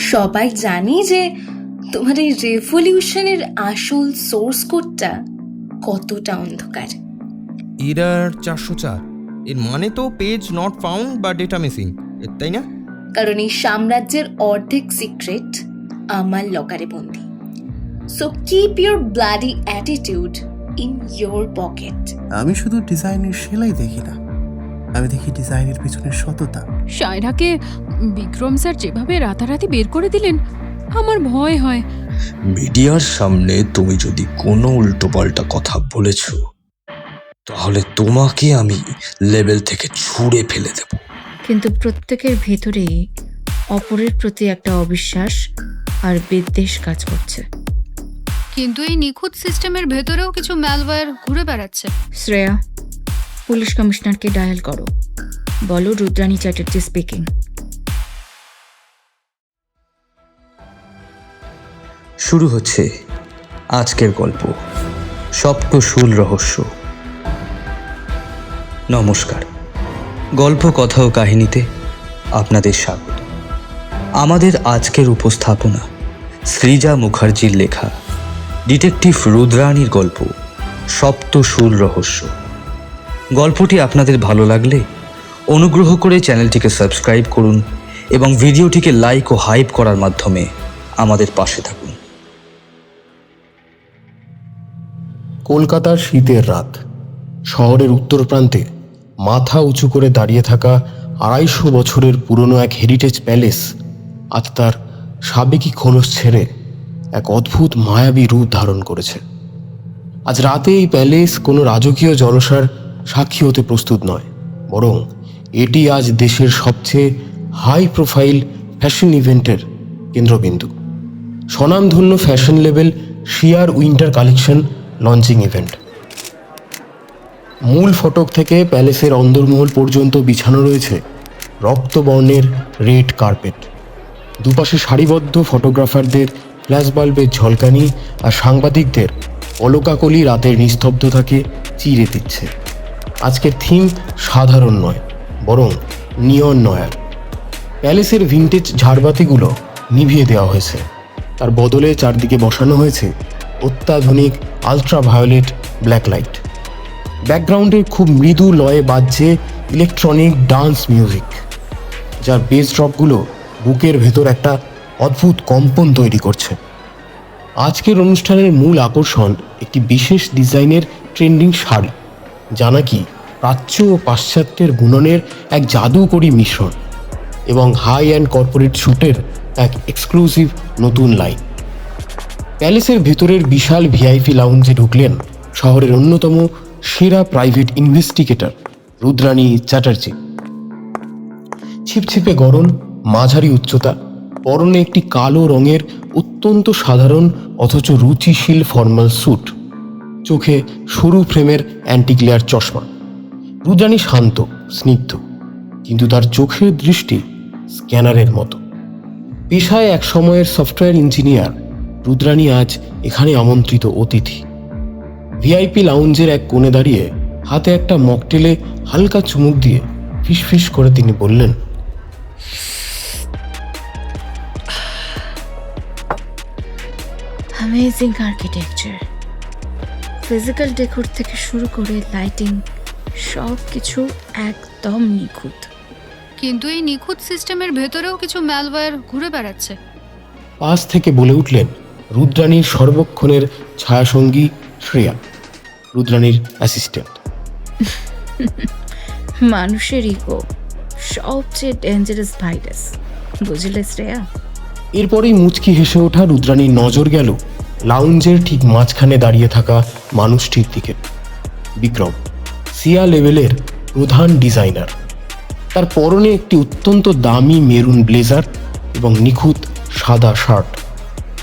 সবাই জানি যে তোমার এই রেভলিউশনের আসল সোর্স কোডটা কতটা অন্ধকার। এরার 404, এর মানে তো পেজ নট ফাউন্ড বা ডেটা মিসিং, তাই না? কারণ এই সাম্রাজ্যের অর্ধেক সিক্রেট আমার লকারে বন্দি। So keep your bloody attitude in your pocket. আমি শুধু ডিজাইনের সেলাই দেখি না, আমি দেখি ডিজাইনের পিছনের সততা। শায়রাকে বিক্রম স্যার যেভাবে রাতারাতি বের করে দিলেন, আমার ভয় হয়। মিডিয়ার সামনে তুমি যদি কোনো উল্টোপাল্টা কথা বলেছ, তাহলে তোমাকে আমি লেভেল থেকে ছুঁড়ে ফেলে দেব। কিন্তু প্রত্যেকের ভেতরেই অপরের প্রতি একটা অবিশ্বাস আর বিদ্বেষ কাজ করছে। কিন্তু এই নিখুঁত সিস্টেমের ভেতরেও কিছু ম্যালওয়্যার ঘুরে বেড়াচ্ছে। শ্রেয়া, পুলিশ কমিশনারকে ডায়াল করো, বলো রুদ্রাণী চ্যাটার্জি স্পিকিং। শুরু হচ্ছে আজকের গল্প, সপ্তশূল রহস্য। নমস্কার, গল্প কথা ও কাহিনীতে আপনাদের স্বাগত। আমাদের আজকের উপস্থাপনা সৃজা মুখার্জির লেখা ডিটেকটিভ রুদ্রাণীর গল্প সপ্তশূল রহস্য। গল্পটি আপনাদের ভালো লাগলে অনুগ্রহ করে চ্যানেলটিকে সাবস্ক্রাইব করুন এবং ভিডিওটিকে লাইক ও হাইপ করার মাধ্যমে আমাদের পাশে থাকুন। কলকাতার শীতের রাত, শহরের উত্তর প্রান্তে মাথা উঁচু করে দাঁড়িয়ে থাকা 250 বছরের পুরনো এক হেরিটেজ প্যালেস আজ তার সাবেকি খোলস ছেড়ে এক অদ্ভুত মায়াবী রূপ ধারণ করেছে। আজ রাতে এই প্যালেস কোনো রাজকীয় জলসার সাক্ষী হতে প্রস্তুত নয়, বরং এটি আজ দেশের সবচেয়ে হাই প্রোফাইল ফ্যাশন ইভেন্টের কেন্দ্রবিন্দু। স্বনামধন্য ফ্যাশন লেবেল শিয়ার উইন্টার কালেকশন লঞ্চিং ইভেন্ট। মূল ফটক থেকে প্যালেসের অন্দরমহল পর্যন্ত বিছানো রয়েছে রক্তবর্ণের রেড কার্পেট। দুপাশে সারিবদ্ধ ফটোগ্রাফারদের ফ্ল্যাশ বাল্বের ঝলকানি আর সাংবাদিকদের অলকাকলি রাতের নিস্তব্ধতাকে চিরে দিচ্ছে। আজকের থিম সাধারণ নয়, বরং নিয়ন নয়ার। প্যালেসের ভিন্টেজ ঝাড়বাতিগুলো নিভিয়ে দেওয়া হয়েছে, তার বদলে চারদিকে বসানো হয়েছে অত্যাধুনিক আলট্রাভায়োলেট ব্ল্যাক লাইট। ব্যাকগ্রাউন্ডে খুব মৃদু লয়ে বাজছে ইলেকট্রনিক ডান্স মিউজিক, যার বেস ড্রপগুলো বুকের ভেতর একটা অদ্ভুত কম্পন তৈরি করছে। আজকের অনুষ্ঠানের মূল আকর্ষণ একটি বিশেষ ডিজাইনের ট্রেন্ডিং শাড়ি, যা নাকি প্রাচ্য ও পাশ্চাত্যের বুননের এক জাদুকরী মিশ্রণ, এবং হাই অ্যান্ড কর্পোরেট শ্যুটের এক এক্সক্লুসিভ নতুন লাইন। প্যালেসের ভেতরের বিশাল ভিআইপি লাউঞ্জে ঢুকলেন শহরের অন্যতম সেরা প্রাইভেট ইনভেস্টিগেটর রুদ্রাণী চ্যাটার্জি। ছিপছিপে গরম, মাঝারি উচ্চতা, পরনে একটি কালো রঙের অত্যন্ত সাধারণ অথচ রুচিশীল ফর্মাল স্যুট, চোখে সরু ফ্রেমের অ্যান্টিগ্লেয়ার চশমা। রুদ্রাণী শান্ত, স্নিগ্ধ, কিন্তু তার চোখের দৃষ্টি স্ক্যানারের মতো। পেশায় এক সময়ের সফটওয়্যার ইঞ্জিনিয়ার, রুদ্রাণী আজ এখানে আমন্ত্রিত অতিথি। ভিআইপি লাউঞ্জের এক কোণে দাঁড়িয়ে হাতে একটা মকটেলে হালকা চুমুক দিয়ে ফিসফিস করে তিনি বললেন, অ্যামেজিং আর্কিটেকচার, ফিজিক্যাল ডেকোর থেকে শুরু করে লাইটিং, সব কিছু একদম নিখুঁত। কিন্তু এই নিখুঁত সিস্টেমের ভেতরেও কিছু ম্যালওয়্যার ঘুরে বেড়াচ্ছে। পাশ থেকে বলে উঠলেন রুদ্রাণীর সর্বক্ষণের ছায়াসঙ্গী শ্রেয়া, রুদ্রাণীর অ্যাসিস্ট্যান্ট। মানুষের ইগো সবচেয়ে ডেঞ্জারাস ভাইরাস, বুঝলে শ্রেয়া? এরপরেই মুচকি হেসে ওঠা রুদ্রাণীর নজর গেল লাউঞ্জের ঠিক মাঝখানে দাঁড়িয়ে থাকা মানুষটির দিকে। বিক্রম, সিয়া লেভেলের প্রধান ডিজাইনার। তার পরনে একটি অত্যন্ত দামি মেরুন ব্লেজার এবং নিখুঁত সাদা শার্ট।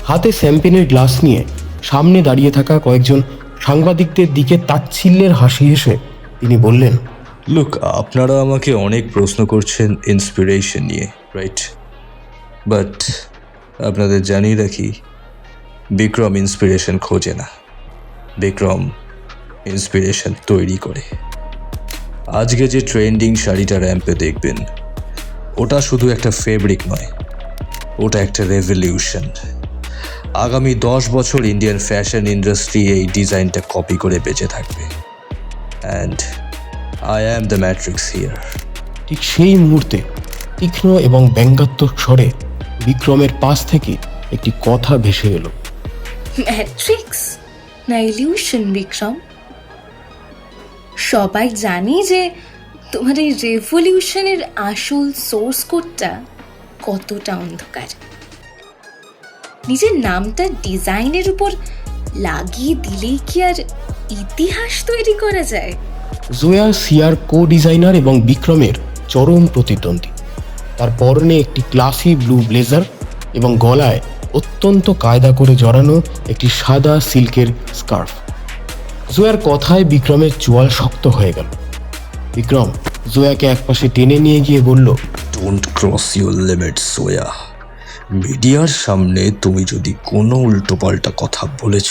হাতে শ্যাম্পেনের গ্লাস নিয়ে সামনে দাঁড়িয়ে থাকা কয়েকজন সাংবাদিকদের দিকে তাচ্ছিল্যের হাসি হেসে তিনি বললেন, লুক, আপনারা আমাকে অনেক প্রশ্ন করছেন ইন্সপিরেশন নিয়ে, রাইট? বাট আপনাদের জানিয়ে রাখি, বিক্রম ইন্সপিরেশন খোঁজে না, বিক্রম ইন্সপিরেশন তৈরি করে। আজকে যে ট্রেন্ডিং শাড়িটা র্যাম্পে দেখবেন, ওটা শুধু একটা ফেব্রিক নয়, ওটা একটা রেভলিউশন। আগামী 10 বছর ইন্ডিয়ান ফ্যাশন ইন্ডাস্ট্রি এই ডিজাইনটা কপি করে বেঁচে থাকবে। And I am the matrix here. ঠিক সেই মুহূর্তে তীক্ষ্ণ এবং ব্যঙ্গাত্মক স্বরে বিক্রমের পাশ থেকে একটি কথা ভেসে এলো। ম্যাট্রিক্স না ইলিউশন বিক্রম? সবাই জানি যে তোমার এই রেভলিউশনের আসল সোর্স কোডটা কতটা অন্ধকার। নিজের নামটা ডিজাইনের উপর লাগিয়ে দিলেই কি আর ইতিহাস তৈরি করা যায়? জোয়া সিয়ার কো ডিজাইনার এবং বিক্রমের চরম প্রতিদ্বন্দ্বী। তার পরনে একটি ক্লাসি ব্লু ব্লেজার এবং গলায় অত্যন্ত কায়দা করে জড়ানো একটি সাদা সিল্কের স্কার্ফ। জোয়ার কথায় বিক্রমের চোয়াল শক্ত হয়ে গেল। বিক্রম জোয়াকে একপাশে টেনে নিয়ে গিয়ে বলল, ডোন্ট ক্রস ইউর লিমিট সোয়া। মিডিয়ার সামনে তুমি যদি কোনো উল্টোপাল্টা কথা বলেছ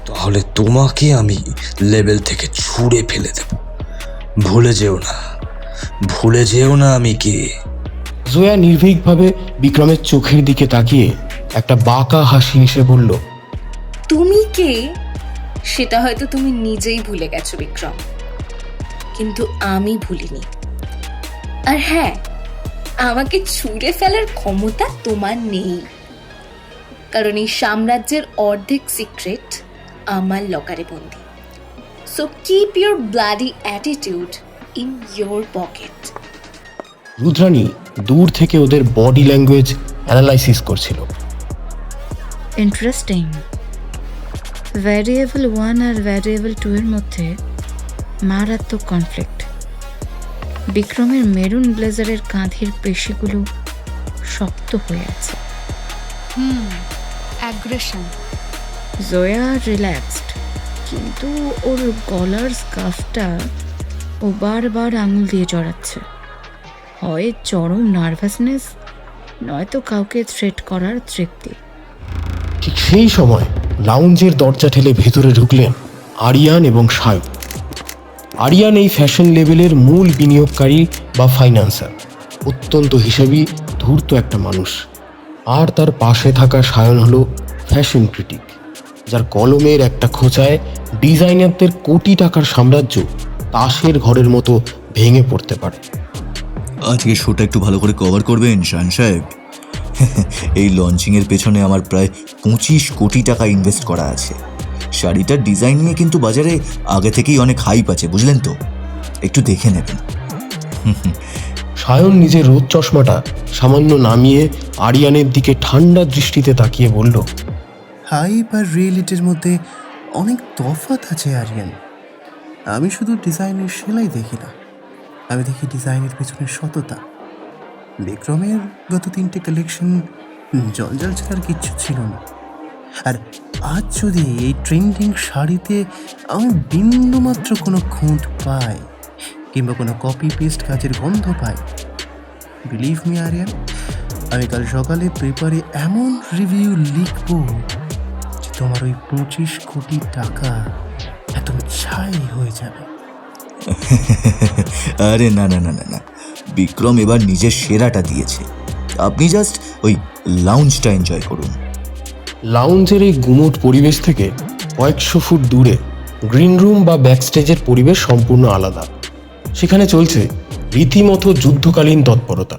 তাহলে তোমাকে আমি লেভেল থেকে ছুঁড়ে ফেলে দেব। ভুলে যেও না আমি কে। জোয়া নির্ভীকভাবে বিক্রমের চোখের দিকে তাকিয়ে একটা বাঁকা হাসি হেসে বলল, তুমি কে সেটা হয়তো তুমি নিজেই ভুলে গেছো বিক্রম, কিন্তু আমি ভুলিনি। আর হ্যাঁ, আমাকে ছুঁড়ে ফেলার ক্ষমতা তোমার নেই, কারণ এই সাম্রাজ্যের অর্ধেক সিক্রেট আমার লকারে বন্দি। So keep your bloody attitude in your pocket. Rudrani দূর থেকে ওদের বডি ল্যাঙ্গুয়েজ অ্যানালাইসিস করছিল। ইন্টারেস্টিং। ভ্যারিয়েবল 1 আর ভ্যারিয়েবল 2 এর মধ্যে মারাত্মক কনফ্লিক্ট। বিক্রমের মেরুন ব্লেজারের কাঁধের পেশিগুলো শক্ত হয়ে আছে। অ্যাগ্রেশন। জয়া রিল্যাক্সড, কিন্তু ওর গলার স্কার্ফটা ও বারবার আঙুল দিয়ে জড়াচ্ছে। হয় চরম নার্ভাসনেস, নয়তো কাউকে থ্রেট করার তৃপ্তি। ঠিক সেই সময় লাউঞ্জের দরজা ঠেলে ভেতরে ঢুকলেন আরিয়ান এবং সায়ন। আরিয়ান এই ফ্যাশন লেভেলের মূল বিনিয়োগকারী বা ফাইন্যান্সার, অত্যন্ত হিসাবী ধূর্ত একটা মানুষ। আর তার পাশে থাকা সায়ন হলো ফ্যাশন ক্রিটিক, যার কলমের একটা খোঁচায় ডিজাইনারদের কোটি টাকার সাম্রাজ্য তাসের ঘরের মতো ভেঙে পড়তে পারে। আজকে শোটা একটু ভালো করে কভার করবেন শান সাহেব। এই লঞ্চিংয়ের পেছনে আমার প্রায় 25 কোটি টাকা ইনভেস্ট করা আছে। শাড়িটার ডিজাইন নিয়ে কিন্তু বাজারে আগে থেকেই অনেক হাইপ আছে, বুঝলেন তো? একটু দেখে নেবেন। সায়ন নিজের রোদ চশমাটা সামান্য নামিয়ে আরিয়ানের দিকে ঠান্ডা দৃষ্টিতে তাকিয়ে বলল, হাইপ আর রিয়েলিটির মধ্যে অনেক তফাৎ আছে আরিয়ান। আমি শুধু ডিজাইনের সেলাই দেখি না, আমি দেখি ডিজাইনের পেছনের সততা। বিক্রমের গত 3টে কালেকশন জঞ্জাল ছাড়ার কিচ্ছু ছিল না। আর আজ যদি এই ট্রেন্ডিং শাড়িতে আমি বিন্দুমাত্র কোনো খুঁত পাই কিংবা কোনো কপি পেস্ট কাজের গন্ধ পাই, বিলিভ মি আরিয়ান, আমি কাল সকালে পেপারে এমন রিভিউ লিখব যে তোমার ওই 25 কোটি টাকা একদম ছাই হয়ে যাবে। আরে না না না না না, বিক্রম এবার নিজের সেরাটা দিয়েছে। আপনি জাস্ট ওই লাউঞ্জটা এনজয় করুন। লাউঞ্জের এই গুমোট পরিবেশ থেকে কয়েকশো ফুট দূরে গ্রিন রুম বা ব্যাকস্টেজের পরিবেশ সম্পূর্ণ আলাদা। সেখানে চলছে রীতিমতো যুদ্ধকালীন তৎপরতা।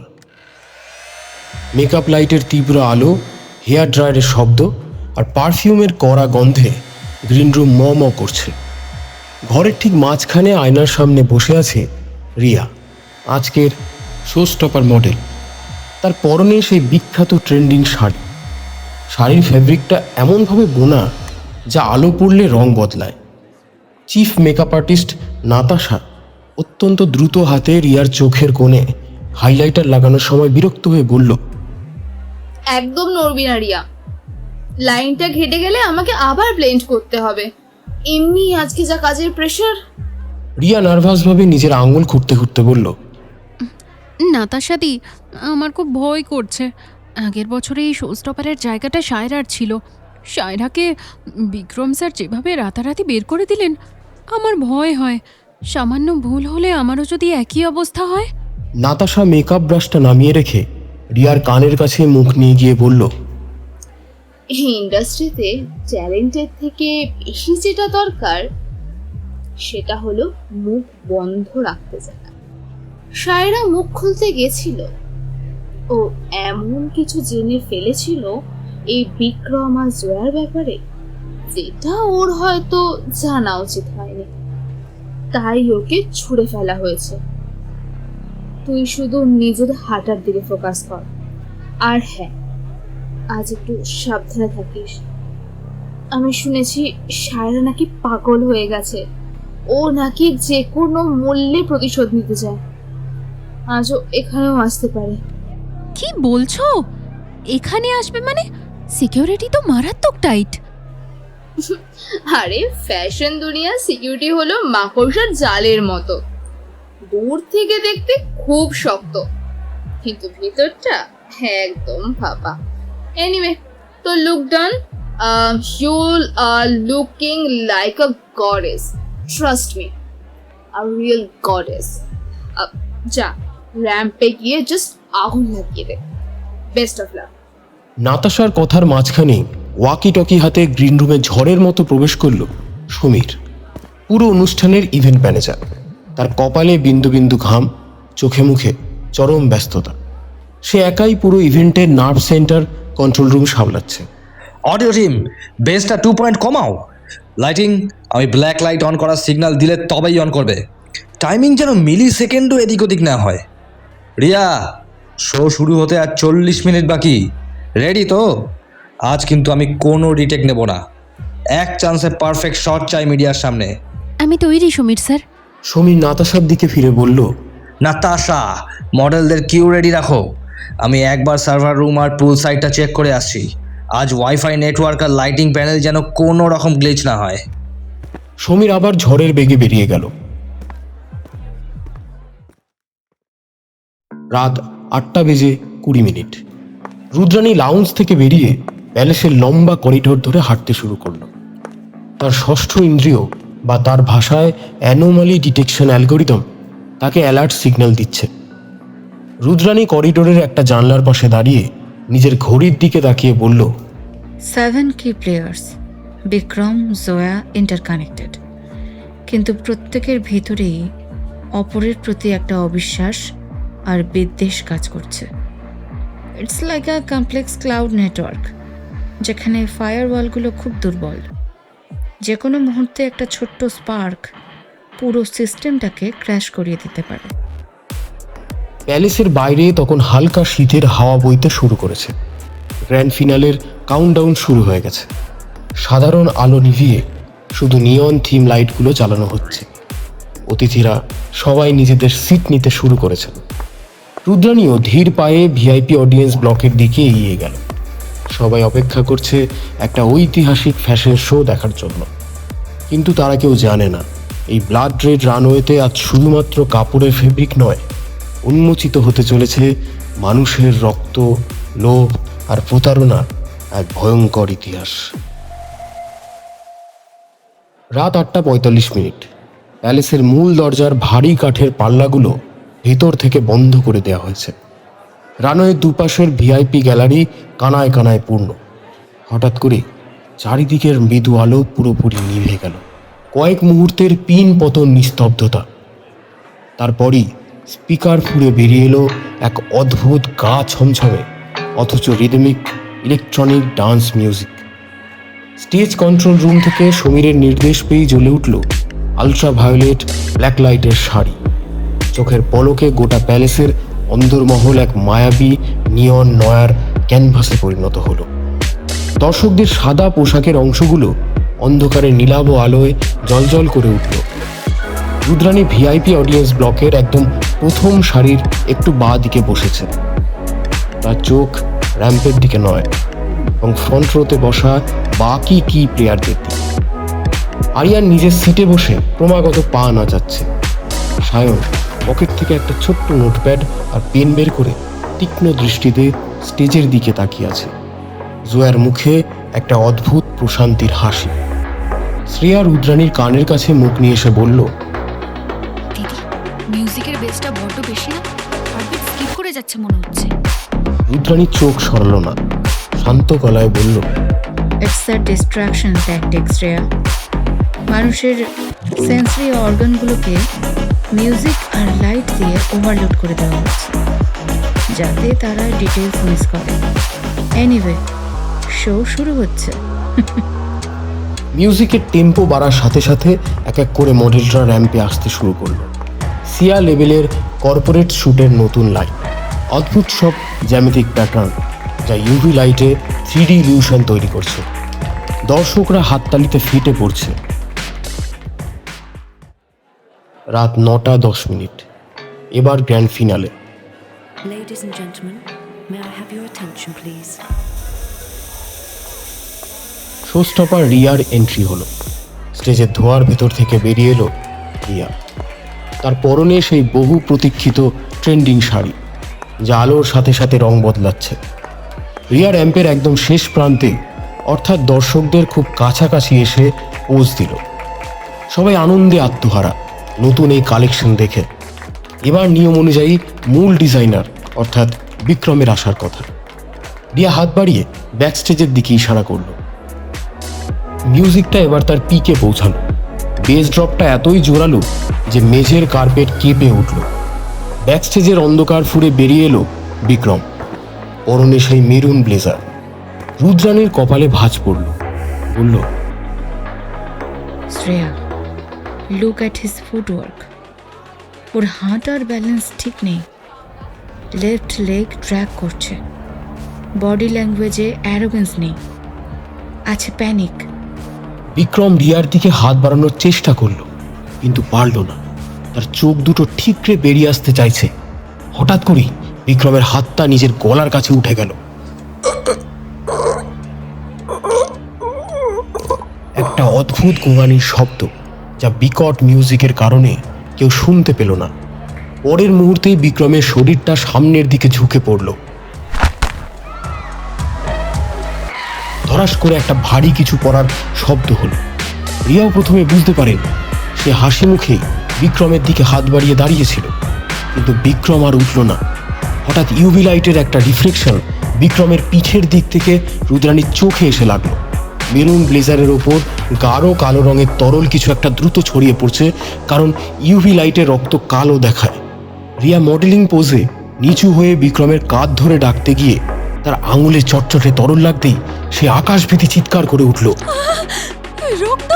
মেকআপ লাইটের তীব্র আলো, হেয়ার ড্রায়ারের শব্দ আর পারফিউমের কড়া গন্ধে গ্রিন রুম ম ম করছে। ঘরের ঠিক মাঝখানে আয়নার সামনে বসে আছে রিয়া, আজকের শো স্টপার মডেল। তার পরনে সেই বিখ্যাত ট্রেন্ডিং শাড়ি। শাড়ির ফ্যাব্রিকটা এমনভাবে বোনা যা আলো পড়লে রং বদলায়। চিফ মেকআপ আর্টিস্ট নাতাশা অত্যন্ত দ্রুত হাতে রিয়ার চোখের কোণে হাইলাইটার লাগানোর সময় বিরক্ত হয়ে বলল, একদম নড়বি না রিয়া, লাইনটা ঘেটে গেলে আমাকে আবার ব্লেন্ড করতে হবে। এমনি আজকে যা কাজের প্রেশার। রিয়া নার্ভাসভাবে নিজের আঙুল খুঁড়তে খুঁড়তে বলল, নাতাশাদি, আমার খুব ভয় করছে। আগের বছরে এই শো স্টপারের জায়গাটা সায়রার ছিল। সায়রাকে বিক্রম স্যার যেভাবে রাতারাতি বের করে দিলেন, আমার ভয় হয় সামান্য ভুল হলে আমারও যদি একই অবস্থা হয়। নাতাশা মেকআপ ব্রাশটা নামিয়ে রেখে রিয়ার কানের কাছে মুখ নিয়ে গিয়ে বলল, এই ইন্ডাস্ট্রিতে ট্যালেন্টের থেকে বেশি যেটা দরকার সেটা হলো মুখ বন্ধ রাখতে জানা। সায়রা মুখ খুলতে গেছিল, ও এমন কিছু জেনে ফেলেছিল এই বিক্রম আর জয়ার ব্যাপারে যেটা ওর হয়তো জানা উচিত হয়নি, তাই ওকে ছুঁড়ে ফেলা হয়েছে। তুই শুধু নিজের হাঁটার দিকে ফোকাস কর, আর হ্যাঁ, আজ একটু সাবধানে থাকিস। আমি শুনেছি সায়রা নাকি পাগল হয়ে গেছে, ও নাকি যে কোনো মূল্যে প্রতিশোধ নিতে চায়। আজও এখানেও আসতে পারে। কি বলছো? এখানে আসবে মানে? সিকিউরিটি তো মারাত্মক টাইট। আরে ফ্যাশন দুনিয়ার সিকিউরিটি হলো মাকড়সার জালের মতো, দূর থেকে দেখতে খুব শক্ত, কিন্তু ভিতরটা একদম ফাঁপা। এনিওয়ে, তো look done, you are looking like a goddess, trust me, a real goddess. যা র্যাম্পে গিয়ে জাস্ট আগুন লাগিয়ে দে। Best of luck. নাতাশার কথার মাঝখানে ওয়াকি টকি হাতে গ্রিন রুমে ঝড়ের মতো প্রবেশ করল সমীর, পুরো অনুষ্ঠানের ইভেন্ট ম্যানেজার। তার কপালে বিন্দু বিন্দু ঘাম, চোখে মুখে চরম ব্যস্ততা। সে একাই পুরো ইভেন্টের নার্ভ সেন্টার কন্ট্রোল রুম সামলাচ্ছে। অডিও টিম, বেসটা 2 পয়েন্ট কমাও। লাইটিং, আমি ব্ল্যাক লাইট অন করার সিগন্যাল দিলে তবেই অন করবে। টাইমিং যেন মিলি সেকেন্ডও এদিক ওদিক না হয়। রিয়া, শো শুরু হতে আর 40 মিনিট বাকি। রেডি তো? আজ কিন্তু আমি কোনো রিটেক নেব না। এক চান্সে পারফেক্ট শট চাই মিডিয়ার সামনে। আমি তৈরি সমীর স্যার। সমীর নাতাশার দিকে ফিরে বলল, নাতাশা, মডেলদের কিউ রেডি রাখো। আমি একবার সার্ভার রুম আর পুল সাইটটা চেক করে আসছি। আজ ওয়াইফাই নেটওয়ার্ক আর লাইটিং প্যানেল যেন কোনো রকম গ্লিচ না হয়। সমীর আবার ঝড়ের বেগে বেরিয়ে গেল। রাত 8:20 রুদ্রাণী লাউঞ্জ থেকে বেরিয়ে প্যালেসের লম্বা করিডোর ধরে হাঁটতে শুরু করল। তার ষষ্ঠ ইন্দ্রিয় বা তার ভাষায় অ্যানোমালি ডিটেকশন অ্যালগোরিদম তাকে অ্যালার্ট সিগন্যাল দিচ্ছে। রুদ্রাণী করিডোরের একটা জানলার পাশে দাঁড়িয়ে নিজের ঘড়ির দিকে তাকিয়ে বলল, 7 কি প্লেয়ার্স, বিক্রম, জয়া ইন্টারকানেক্টেড, কিন্তু প্রত্যেকের ভিতরেই অপরের প্রতি একটা অবিশ্বাস আর বিদ্বেষ কাজ করছে। It's like a complex cloud network, যেখানে ফায়ারওয়ালগুলো খুব দুর্বল। যে কোনো মুহূর্তে একটা ছোট্ট স্পার্ক পুরো সিস্টেমটাকে ক্র্যাশ করিয়ে দিতে পারে। প্যালেসের বাইরে তখন হালকা শীতের হাওয়া বইতে শুরু করেছে। গ্র্যান্ড ফিনালের কাউন্টডাউন শুরু হয়ে গেছে। সাধারণ আলো নিভিয়ে শুধু নিয়ন থিম লাইটগুলো চালানো হচ্ছে। অতিথিরা সবাই নিজেদের সিট নিতে শুরু করেছেন। রুদ্রাণীও ধীর পায়ে ভিআইপি অডিয়েন্স ব্লকের দিকে এগিয়ে গেল। সবাই অপেক্ষা করছে একটা ঐতিহাসিক ফ্যাশন শো দেখার জন্য, কিন্তু তারা কেউ জানে না এই ব্লাড রেড রানওয়েতে আজ শুধুমাত্র কাপড়ের ফেব্রিক নয়, উন্মোচিত হতে চলেছে মানুষের রক্ত, লোভ আর প্রতারণার এক ভয়ঙ্কর ইতিহাস। রাত 8:45 প্যালেসের মূল দরজার ভারী কাঠের পাল্লাগুলো ভেতর থেকে বন্ধ করে দেওয়া হয়েছে। রানওয়ের দুপাশের ভিআইপি গ্যালারি কানায় কানায় পূর্ণ। হঠাৎ করে চারিদিকের মৃদু আলো পুরোপুরি নিভে গেল। কয়েক মুহূর্তের পিন পতন নিস্তব্ধতা। তারপরই স্পিকার ফুঁড়ে বেরিয়ে এলো এক অদ্ভুত গা ছমছমে অথচ rhythmic electronic dance music. Stage control room থেকে সমীরের নির্দেশ পেয়ে জ্বলে উঠল আলট্রাভায়োলেট ব্ল্যাক লাইটের শাড়ি। চোখের পলকে গোটা প্যালেসের অন্দরমহল এক মায়াবী নিয়ন নয়ার ক্যানভাসে পরিণত হলো। দর্শকদের সাদা পোশাকের অংশগুলো অন্ধকারে নীলাভ আলোয় জ্বলজ্বল করে উঠল। রুদ্রাণী ভিআইপি অডিয়েন্স ব্লকের একদম প্রথম সারির একটু বাঁ দিকে বসেছে। তার চোখ র্যাম্পের দিকে নয়, এবং ফ্রন্ট রোতে বসা বাকি কি প্লেয়ারদের দিকে। আরিয়ান নিজের সিটে বসে ক্রমাগত পা নাচাচ্ছে। সায়ন পকেট থেকে একটা ছোট্ট নোটপ্যাড আর পেন বের করে তীক্ষ্ণ দৃষ্টিতে স্টেজের দিকে তাকিয়ে আছে। জয়ার মুখে একটা অদ্ভুত প্রশান্তির হাসি। শ্রেয়া রুদ্রাণীর কানের কাছে মুখ নিয়ে এসে বলল, দিদি, মিউজিকের বেসটা বড্ড বেশি না? হার্টবিট স্কিপ করে যাচ্ছে মনে হচ্ছে। রুদ্রাণীর চোখ সরল না, শান্ত গলায় বলল, it's a distraction tactic Shreya. মানুষের সেন্সরি অর্গানগুলোকে মিউজিক আর লাইট দিয়ে ওভারলোড করে দেওয়া হচ্ছে, যাতে তারা ডিটেলস মিস করে। এনিওয়ে, শো শুরু হচ্ছে। মিউজিকের টেম্পো বাড়ার সাথে সাথে এক এক করে মডেলরা র্যাম্পে আসতে শুরু করলো। সিয়া লেভেলের কর্পোরেট শ্যুটের নতুন লাইট, অদ্ভুত সব জ্যামিতিক প্যাটার্ন যা ইউভি লাইটে 3D ইলিউশন তৈরি করছে। দর্শকরা হাততালিতে ফেটে পড়ছে। রাত 9:10। এবার grand finale. Ladies and gentlemen, may I have your attention, please? Showstopper rear entry হলো। স্টেজের ধোয়ার ভেতর থেকে বেরিয়ে এলো রিয়া। তার পরনে সেই বহু প্রতীক্ষিত ট্রেন্ডিং শাড়ি, যা আলোর সাথে সাথে রং বদলাচ্ছে। রিয়া র্যাম্পের একদম শেষ প্রান্তে, অর্থাৎ দর্শকদের খুব কাছাকাছি এসে পোজ দিল। সবাই আনন্দে আত্মহারা নতুন এই কালেকশন দেখে। এবার নিয়ম অনুযায়ী মূল ডিজাইনার অর্থাৎ বিক্রমের আসার কথা। রিয়া হাত বাড়িয়ে ব্যাকস্টেজের দিকে ইশারা করলো। মিউজিকটা এবার তার পিকে পৌঁছালো। বেস ড্রপটা এতই জোরালো যে মেঝের কার্পেট কেঁপে উঠল। ব্যাকস্টেজের অন্ধকার ফুঁড়ে বেরিয়ে এলো বিক্রম, পরনে সেই মেরুন ব্লেজার। রুদ্রাণীর কপালে ভাঁজ পড়ল, বলল, Shreya, look at his footwork. ওর হাঁটার ব্যালেন্স ঠিক নেই, লেফট লেগ ট্র্যাক করছে। বডি ল্যাঙ্গুয়েজে অ্যারোগেন্স নেই, আছে প্যানিক। বিক্রম রিয়ার দিকে হাত বাড়ানোর চেষ্টা করলো, কিন্তু পারল না। তার চোখ দুটো ঠিকরে বেরিয়ে আসতে চাইছে। হঠাৎ করেই বিক্রমের হাতটা নিজের গলার কাছে উঠে গেল। একটা অদ্ভুত গোঙানির শব্দ, যা বিকট মিউজিকের কারণে কেউ শুনতে পেল না। পরের মুহূর্তেই বিক্রমের শরীরটা সামনের দিকে ঝুঁকে পড়ল। ধরাস করে একটা ভারী কিছু পড়ার শব্দ হলো। রিয়াও প্রথমে বুঝতে পারেন। সে হাসি মুখে বিক্রমের দিকে হাত বাড়িয়ে দাঁড়িয়েছিল, কিন্তু বিক্রম আর উঠল না। হঠাৎ ইউভি লাইটের একটা রিফ্লেকশন বিক্রমের পিঠের দিক থেকে রুদ্রাণীর চোখে এসে লাগলো। মেরুন ব্লেজারের ওপর গাঢ় কালো রঙের তরল কিছু একটা দ্রুত ছড়িয়ে পড়ছে, কারণ ইউভি লাইটের রক্ত কালো দেখায়। রিয়া মডেলিং পোজে নিচু হয়ে বিক্রমের কাঁধ ধরে ডাকতে গিয়ে তার আঙুলে চটচটে তরল লাগতেই সে আকাশভীতি চিৎকার করে উঠল। রক্ত!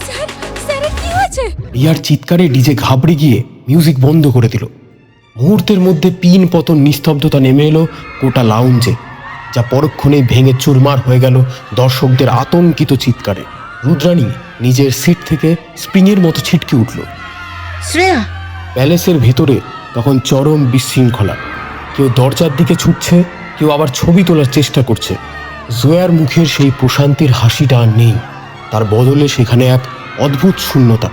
স্যার, স্যারের কি হয়েছে? রিয়ার চিৎকারে ডিজে ঘাবড়ে গিয়ে মিউজিক বন্ধ করে দিল। মুহূর্তের মধ্যে পিন পতন নিস্তব্ধতা নেমে এলো গোটা লাউঞ্জে, যা পরক্ষণেই ভেঙে চুরমার হয়ে গেল দর্শকদের আতঙ্কিত চিৎকারে। রুদ্রাণী নিজের সিট থেকে স্প্রিংয়ের মতো ছিটকে উঠল। শ্রেয়া! প্যালেসের ভেতরে তখন চরম বিশৃঙ্খলা। কেউ দরজার দিকে ছুটছে, কেউ আবার ছবি তোলার চেষ্টা করছে। জয়ার মুখের সেই প্রশান্তির হাসিটা আর নেই, তার বদলে সেখানে এক অদ্ভুত শূন্যতা।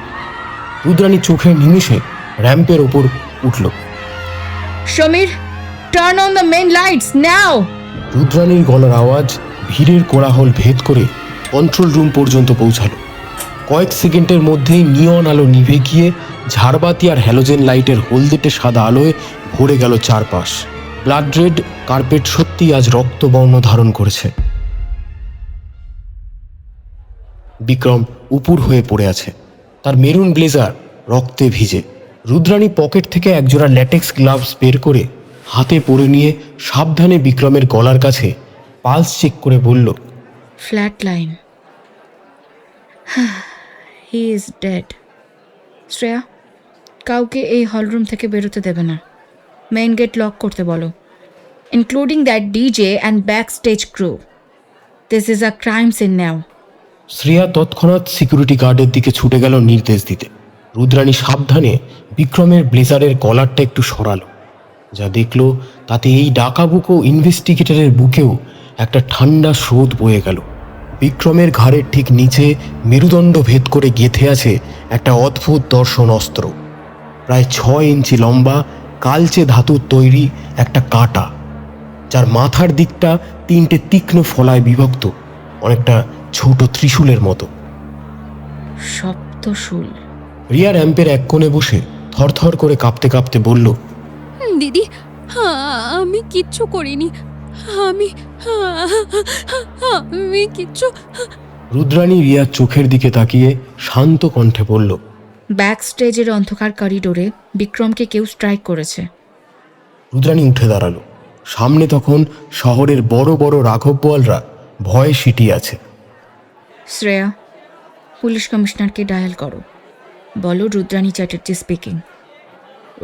রুদ্রাণী চোখের নিমেষে র্যাম্পের ওপর উঠল। Samir, turn on the main lights now! রুদ্রাণীর গলার আওয়াজ ভিড়ের কোলাহল ভেদ করে কন্ট্রোল রুম পর্যন্ত পৌঁছালো। কয়েক সেকেন্ডের মধ্যেই নিয়ন আলো নিভে গিয়ে ঝাড়বাতি আর হ্যালোজেন লাইটের হলদেটে সাদা আলোয় ভরে গেল চারপাশ। ব্লাড রেড কার্পেট সত্যিই আজ রক্তবর্ণ ধারণ করেছে। বিক্রম উপুর হয়ে পড়ে আছে, তার মেরুন ব্লেজার রক্তে ভিজে। রুদ্রাণী পকেট থেকে একজোড়া ল্যাটেক্স গ্লাভস বের করে হাতে পরে নিয়ে সাবধানে বিক্রমের গলার কাছে পালস চেক করে বলল, flat line. He is dead. Shreya, কাউকে এই হলরুম থেকে বেরোতে দেবে না। মেইন গেট লক করতে বলো, including that DJ and back stage crew. This is a crime scene now. Shreya তৎক্ষণাৎ সিকিউরিটি গার্ডের দিকে ছুটে গেল নির্দেশ দিতে। রুদ্রাণী সাবধানে বিক্রমের ব্লেজারের কলারটা একটু সরালো। যা দেখল তাতে এই ডাকাবুকো ইনভেস্টিগেটরের বুকেও একটা ঠান্ডা স্রোত বয়ে গেল। বিক্রমের ঘাড়ের ঠিক নিচে মেরুদণ্ড ভেদ করে গেঁথে আছে একটা অদ্ভুত দর্শন অস্ত্র। প্রায় 6 ইঞ্চি লম্বা, কালচে ধাতুর তৈরি একটা কাঁটা, যার মাথার দিকটা 3টে তীক্ষ্ণ ফলায় বিভক্ত, অনেকটা ছোট ত্রিশূলের মতো। সপ্তশূল। রিয়া র্যাম্পের এক কোণে বসে থরথর করে কাঁপতে কাঁপতে বলল, দিদি, হ্যাঁ, আমি কিচ্ছু করিনি। আমি আমি কিচ্ছু রুদ্রাণী রিয়ার চোখের দিকে তাকিয়ে শান্ত কণ্ঠে বলল, ব্যাক স্টেজের অন্ধকার করিডোরে বিক্রমকে কেউ স্ট্রাইক করেছে। রুদ্রাণী উঠে দাঁড়ালো। সামনে তখন শহরের বড় বড় রাঘব বোয়ালরা ভয়ে সিটিয়ে আছে। শ্রেয়া, পুলিশ কমিশনারকে ডায়াল করো, বলো Rudrani Chatterjee speaking.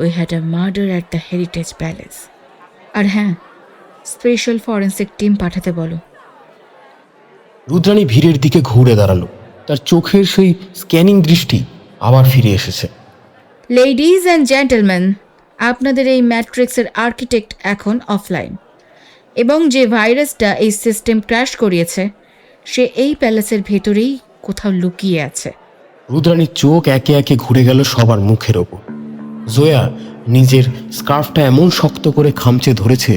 We had a murder at the heritage palace. আর হ্যাঁ, স্পেশাল ফরেন্সিক টিম পাঠাতে বলো। রুদ্রাণী ভিড়ের দিকে ঘুরে দাঁড়ালো। তার চোখের সেই স্ক্যানিং দৃষ্টি আবার ফিরে এসেছে। লেডিজ অ্যান্ড জেন্টলম্যান, আপনাদের এই ম্যাট্রিক্সের আর্কিটেক্ট এখন অফলাইন, এবং যে ভাইরাসটা এই সিস্টেম ক্র্যাশ করিয়েছে সে এই প্যালেসের ভেতরেই কোথাও লুকিয়ে আছে। রুদ্রাণীর চোখ একে একে ঘুরে গেল সবার মুখের ওপর। জয়া নিজের স্কার্ফটা এমন শক্ত করে খামচে ধরেছে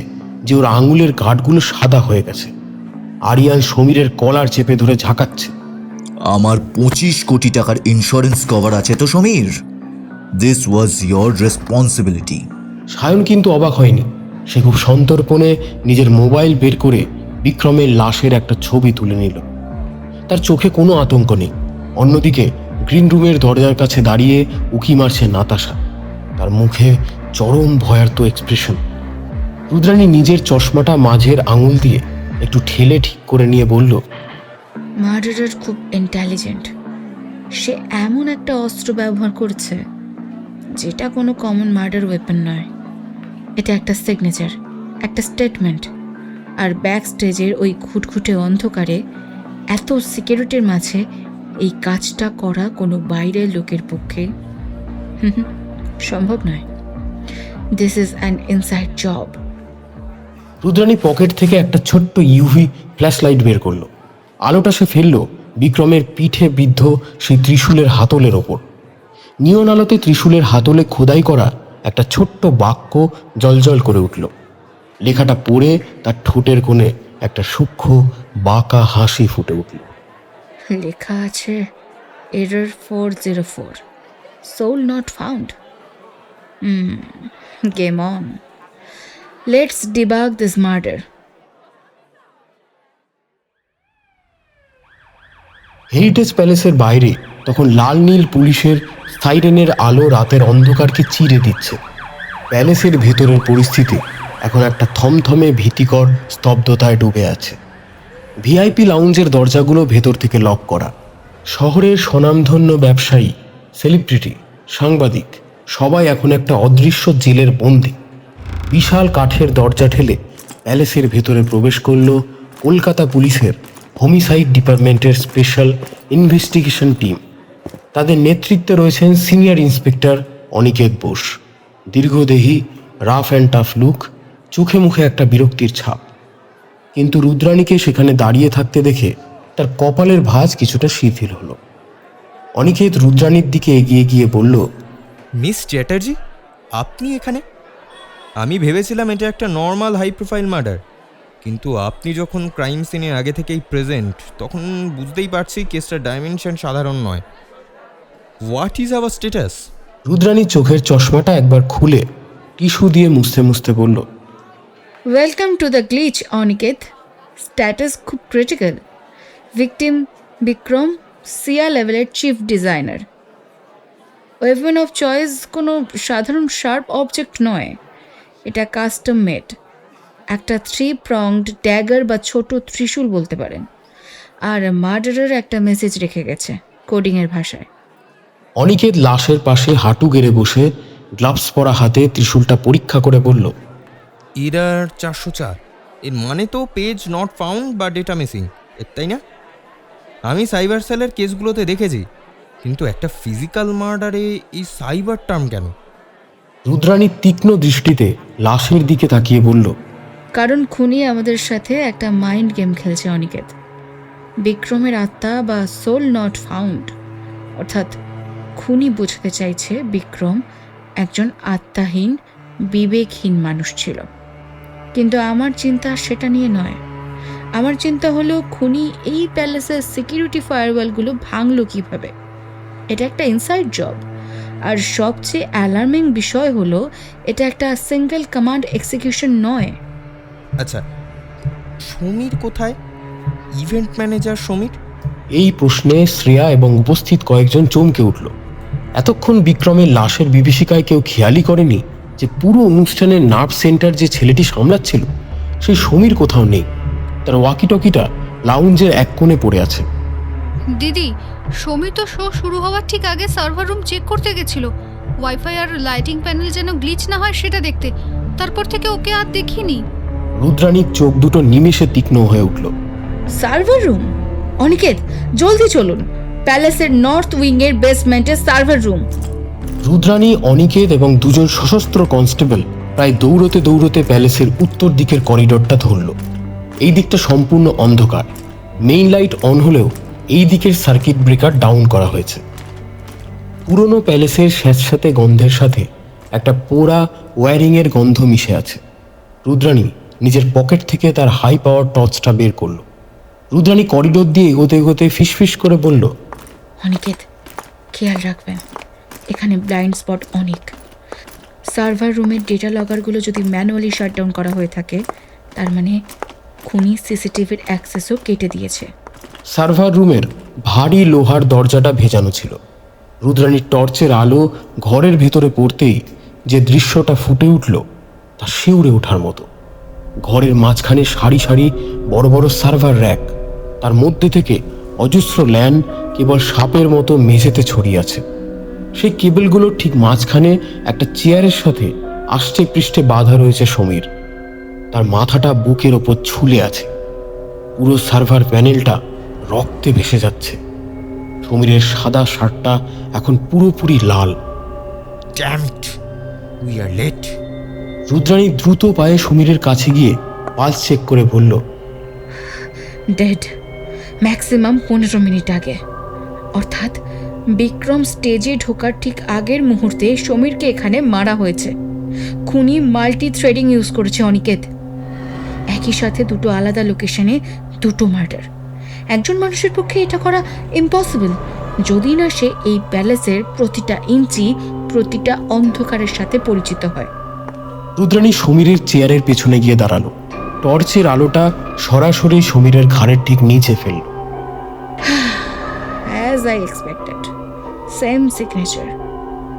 যে ওর আঙুলের গাঁটগুলো সাদা হয়ে গেছে। আরিয়ান সমীরের কলার চেপে ধরে ঝাঁকাচ্ছে। আমার 25 কোটি টাকার ইন্স্যুরেন্স কভার আছে তো Samir. This was your responsibility. Sayan কিন্তু অবাক হয়নি। সে খুব সন্তর্পণে নিজের মোবাইল বের করে বিক্রমের লাশের একটা ছবি তুলে নিল। তার চোখে কোনো আতঙ্ক নেই। অন্যদিকে গ্রিন রুমের দরজার কাছে দাঁড়িয়ে উকি মারছে নাতাশা, তার মুখে চরম ভয়ার্ত এক্সপ্রেশন। রুদ্রাণী নিজের চশমাটা মাঝের আঙুল দিয়ে একটু ঠেলে ঠিক করে নিয়ে বলল, মার্ডারার খুব ইন্টেলিজেন্ট। সে এমন একটা অস্ত্র ব্যবহার করছে যেটা কোনো কমন মার্ডার ওয়েপন নয়। এটা একটা সিগনেচার, একটা স্টেটমেন্ট। আর ব্যাক স্টেজের ওই ঘুটঘুটে অন্ধকারে এত সিকিউরিটির মাঝে এই কাজটা করা কোনো বাইরের লোকের পক্ষে সম্ভব নয়। This is an inside job. Rudrani pocket থেকে একটা ছোট্ট ইউভি ফ্ল্যাশ লাইট বের করলো। আলোটা সে ফেললো বিক্রমের পিঠে বিদ্ধ সেই ত্রিশূলের হাতলের ওপর। নিয়ন আলোতে ত্রিশূলের হাতলে খোদাই করা একটা ছোট্ট বাক্য জলজল করে উঠল। লেখাটা পড়ে তার ঠোঁটের কোণে একটা সূক্ষ্ম বাঁকা হাসি ফুটে উঠল। লেখা আছে error 404, soul not found. Game on, let's debug this murder. Heritage প্যালেসের বাইরে তখন লাল নীল পুলিশের সাইরেনের আলো রাতের অন্ধকারকে চিরে দিচ্ছে। প্যালেসের ভেতরের পরিস্থিতি এখন একটা থমথমে ভীতিকর স্তব্ধতায় ডুবে আছে। ভিআইপি লাউঞ্জের দরজাগুলো ভেতর থেকে লক করা। শহরের স্বনামধন্য ব্যবসায়ী, সেলিব্রিটি, সাংবাদিক সবাই এখন একটা অদৃশ্য জেলের বন্দী। বিশাল কাঠের দরজা ঠেলে প্যালেসের ভেতরে প্রবেশ করল কলকাতা পুলিশের হোমিসাইড ডিপার্টমেন্টের স্পেশাল ইনভেস্টিগেশন টিম। তাদের নেতৃত্বে রয়েছেন সিনিয়র ইন্সপেক্টর অনিকেত বোস। দীর্ঘদেহী, রাফ অ্যান্ড টাফ লুক, চোখে মুখে একটা বিরক্তির ছাপ। কিন্তু রুদ্রাণীকে সেখানে দাঁড়িয়ে থাকতে দেখে তার কপালের ভাঁজ কিছুটা শিথিল হলো। অনিকেত রুদ্রাণীর দিকে এগিয়ে গিয়ে বলল, মিস চ্যাটার্জি, আপনি এখানে? আমি ভেবেছিলাম এটা একটা নর্মাল হাই প্রোফাইল মার্ডার, কিন্তু আপনি যখন ক্রাইম সিনে আগে থেকেই প্রেজেন্ট তখন বুঝতেই পারছি কেসটার ডাইমেনশন সাধারণ নয়। What is our status? রুদ্রাণীর চোখের চশমাটা একবার খুলে টিস্যু দিয়ে মুছতে মুছতে বলল, welcome to the glitch Aniket. Status খুব ক্রিটিক্যাল। ভিকটিম বিক্রম, সিয়া লেভেলের chief designer. Weapon of choice কোনো সাধারণ শার্প অবজেক্ট নয়, এটা কাস্টম মেড। একটা 3-pronged ড্যাগার বা ছোট ত্রিশূল বলতে পারেন। আর মার্ডারের একটা মেসেজ রেখে গেছে কোডিংয়ের ভাষায়। অনিকেত লাশের পাশে হাঁটু গেড়ে বসে গ্লাভস পরা হাতে ত্রিশূলটা পরীক্ষা করে বলল, এরার 404, এর মানে তো পেজ নট ফাউন্ড বা ডেটা মিসিং, তাই না? আমি সাইবার সেলের কেসগুলোতে দেখেছি, কিন্তু একটা ফিজিক্যাল মার্ডারে এই সাইবার টার্ম কেন? রুদ্রাণীর তীক্ষ্ণ দৃষ্টিতে লাশের দিকে তাকিয়ে বলল, কারণ খুনি আমাদের সাথে একটা মাইন্ড গেম খেলছে অনিকেত। বিক্রমের আত্মা বা সোল নট ফাউন্ড, অর্থাৎ খুনি বোঝাতে চাইছে বিক্রম একজন আত্মাহীন, বিবেকহীন মানুষ ছিল। কিন্তু আমার চিন্তা সেটা নিয়ে নয়। আমার চিন্তা হলো খুনি এই প্যালেসের সিকিউরিটি ফায়ারওয়ালগুলো ভাঙলো কিভাবে। এটা একটা ইনসাইড জব। আর সবচেয়ে অ্যালার্মিং বিষয় হলো এটা একটা সিঙ্গেল কমান্ড এক্সিকিউশন নয়। আচ্ছা, সমীর কোথায়? Event manager Samir? এই প্রশ্নে শ্রেয়া এবং উপস্থিত কয়েকজন চমকে উঠল। এতক্ষণ বিক্রমের লাশের বিভীষিকায় কেউ খেয়ালই করেনি যে পুরো অনুষ্ঠানের নার্ভ সেন্টার যে ছেলেটি সামলাচ্ছিল সেই সমীর কোথাও নেই। তার ওয়াকিটকিটা লাউঞ্জের এক কোণে পড়ে আছে। দিদি, সমীর তো শো শুরু হওয়ার ঠিক আগে সার্ভার রুম চেক করতে গেছিল, ওয়াইফাই আর লাইটিং প্যানেল যেন গ্লিচ না হয় সেটা দেখতে। তারপর থেকে ওকে আর দেখিনি। রুদ্রাণীর চোখ দুটো নিমেষে তীক্ষ্ণ হয়ে উঠল। Server room? অনিকেত, জলদি চলুন, প্যালেসের নর্থ উইং এর বেসমেন্টের সার্ভার রুম। রুদ্রাণী, অনিকেত এবং দুজন সশস্ত্র কনস্টেবল প্রায় দৌড়তে দৌড়তে প্যালেসের উত্তর দিকের করিডোরটা ধরল। এই দিকটা সম্পূর্ণ অন্ধকার। মেইন লাইট অন হলেও এই দিকের সার্কিট ব্রেকার ডাউন করা হয়েছে। পুরনো প্যালেসের স্যাঁতস্যাঁতে গন্ধের সাথে একটা পোড়া ওয়্যারিংয়ের গন্ধ মিশে আছে। রুদ্রাণী নিজের পকেট থেকে তার হাই পাওয়ার টর্চটা বের করলো। রুদ্রাণী করিডোর দিয়ে এগোতে এগোতে ফিসফিস করে বলল, অনিকেত, খেয়াল রাখবেন, এখানে ব্লাইন্ড স্পট অনেক। সার্ভার রুমের ডেটা লগারগুলো যদি ম্যানুয়ালি শাটডাউন করা হয়ে থাকে, তার মানে খুনি সিসিটিভির অ্যাক্সেসও কেটে দিয়েছে। সার্ভার রুমের ভারী লোহার দরজাটা ভেজানো ছিল। রুদ্রাণীর টর্চের আলো ঘরের ভেতরে পড়তেই যে দৃশ্যটা ফুটে উঠল তা শিউরে ওঠার মতো। ঘরের মাঝখানে সারি সারি বড় বড় সার্ভার র্যাক, তার মধ্যে থেকে অজস্র ল্যান কেবল সাপের মতো মেঝেতে ছড়িয়ে আছে। সেই কেবলগুলোর ঠিক মাঝখানে একটা চেয়ারের সাথে আষ্টে পৃষ্ঠে বাঁধা রয়েছে সমীর। তার মাথাটা বুকের ওপর ঝুলে আছে। পুরো সার্ভার প্যানেলটা রক্তে ভেসে যাচ্ছে। সমীরের সাদা শার্টটা এখন পুরোপুরি লাল। Damn it! We are late. Rudrani দ্রুত পায়ে সমীরের কাছে গিয়ে পালস চেক করে বলল, ডেড, ম্যাক্সিমাম 15 মিনিট আগে। অর্থাৎ বিক্রম স্টেজে ঢোকার ঠিক আগের মুহূর্তে সমীরকে এখানে মারা হয়েছে। খুনি মাল্টি থ্রেডিং ইউজ করেছে অনিকেত। একই সাথে দুটো আলাদা লোকেশনে দুটো মার্ডার। একজন মানুষের পক্ষে এটা করা ইম্পসিবল, যদি না সে এই প্যালেসের প্রতিটা ইঞ্চি, প্রতিটা অন্ধকারের সাথে পরিচিত হয়। রুদ্রাণী সমীরের চেয়ারের পেছনে গিয়ে দাঁড়ালো। টর্চের আলোটা সরাসরি সমীরের ঘাড়ের ঠিক নিচে ফেলল। As I expected, same signature.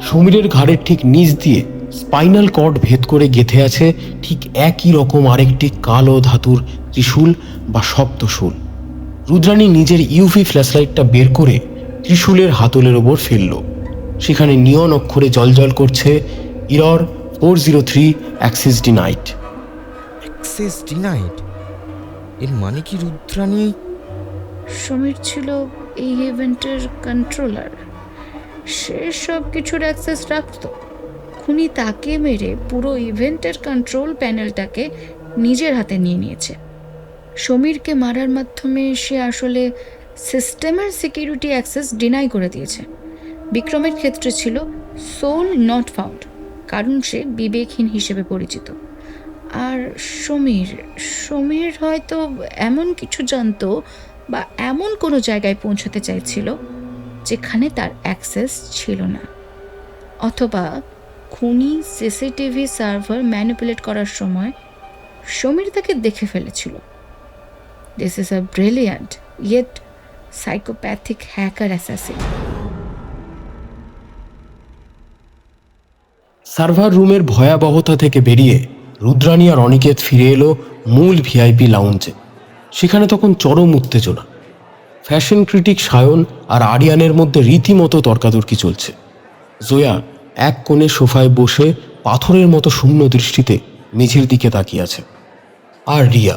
সমীরের ঘাড়ের ঠিক নিচ দিয়ে স্পাইনাল কর্ড ভেদ করে গেঁথে আছে ঠিক একই রকম আরেকটি কালো ধাতুর ত্রিশূল বা সপ্তশূল। রুদ্রাণী নিজের ইউভি ফ্ল্যাশলাইটটা বের করে ত্রিশূলের হাতলের ওপর ফেলল। সেখানে নিয়ন অক্ষরে জলজল করছে error 403 access denied. Access denied. এর মানে কি রুদ্রাণী? সমীর ছিল এই ইভেন্টের কন্ট্রোলার। সে সব কিছুর অ্যাক্সেস রাখত। খুনি তাকে মেরে পুরো ইভেন্টের কন্ট্রোল প্যানেলটাকে নিজের হাতে নিয়ে নিয়েছে। সমীরকে মারার মাধ্যমে সে আসলে সিস্টেমের সিকিউরিটি অ্যাক্সেস ডিনাই করে দিয়েছে। বিক্রমের ক্ষেত্রে ছিল সোল নট ফাউন্ড, কারণ সে বিবেকহীন হিসেবে পরিচিত। আর সমীর হয়তো এমন কিছু জানতো বা এমন কোনো জায়গায় পৌঁছতে চাইছিল যেখানে তার অ্যাক্সেস ছিল না। অথবা খুনি সিসিটিভি সার্ভার ম্যানিপুলেট করার সময় সমীর তাকে দেখে ফেলেছিল। This is a brilliant yet psychopathic hacker assassin. Server রুমের ভয়াবহতা থেকে বেরিয়ে রুদ্রাণী আর অনিকেত ফিরে এলো মূল ভিআইপি লাউঞ্জে। সেখানে তখন চরম উত্তেজনা। ফ্যাশন ক্রিটিক সায়ন আর আরিয়ানের মধ্যে রীতিমতো তর্কাতর্কি চলছে। জোয়া এক কোণে সোফায় বসে পাথরের মতো শূন্য দৃষ্টিতে মেঝের দিকে তাকিয়ে আছে। আর রিয়া,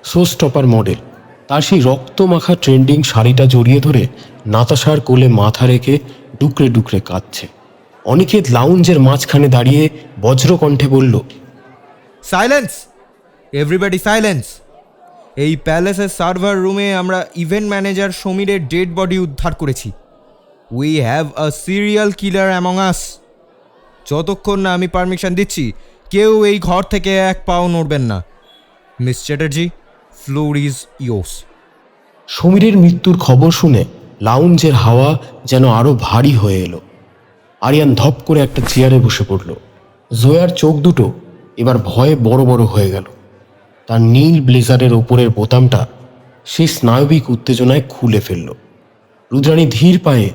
শো স্টপার মডেল, তার সেই রক্তমাখা ট্রেন্ডিং শাড়িটা জড়িয়ে ধরে নাতাশার কোলে মাথা রেখে ডুকরে ডুকরে কাঁদছে। অনিকেত লাউঞ্জের মাঝখানে দাঁড়িয়ে বজ্রকণ্ঠে বলল, সাইলেন্স! Everybody silence! এই প্যালেসের সার্ভার রুমে আমরা ইভেন্ট ম্যানেজার সমীরের ডেড বডি উদ্ধার করেছি। We have a serial killer among আস। যতক্ষণ না আমি পারমিশন দিচ্ছি, কেউ এই ঘর থেকে এক পাও নড়বেন না। Miss Chatterjee, floor is yours. সমীরের মৃত্যুর খবর শুনে লাউঞ্জের হাওয়া যেন আরো ভারী হয়ে এলো। আরিয়ান ধপ করে একটা চেয়ারে বসে পড়ল। জয়ার চোখ দুটো এবার ভয়ে বড় বড় হয়ে গেল। তার নীল ব্লেজারের ওপরের বোতামটা সে স্নায়বিক উত্তেজনায় খুলে ফেলল। রুদ্রাণী ধীর পায়ে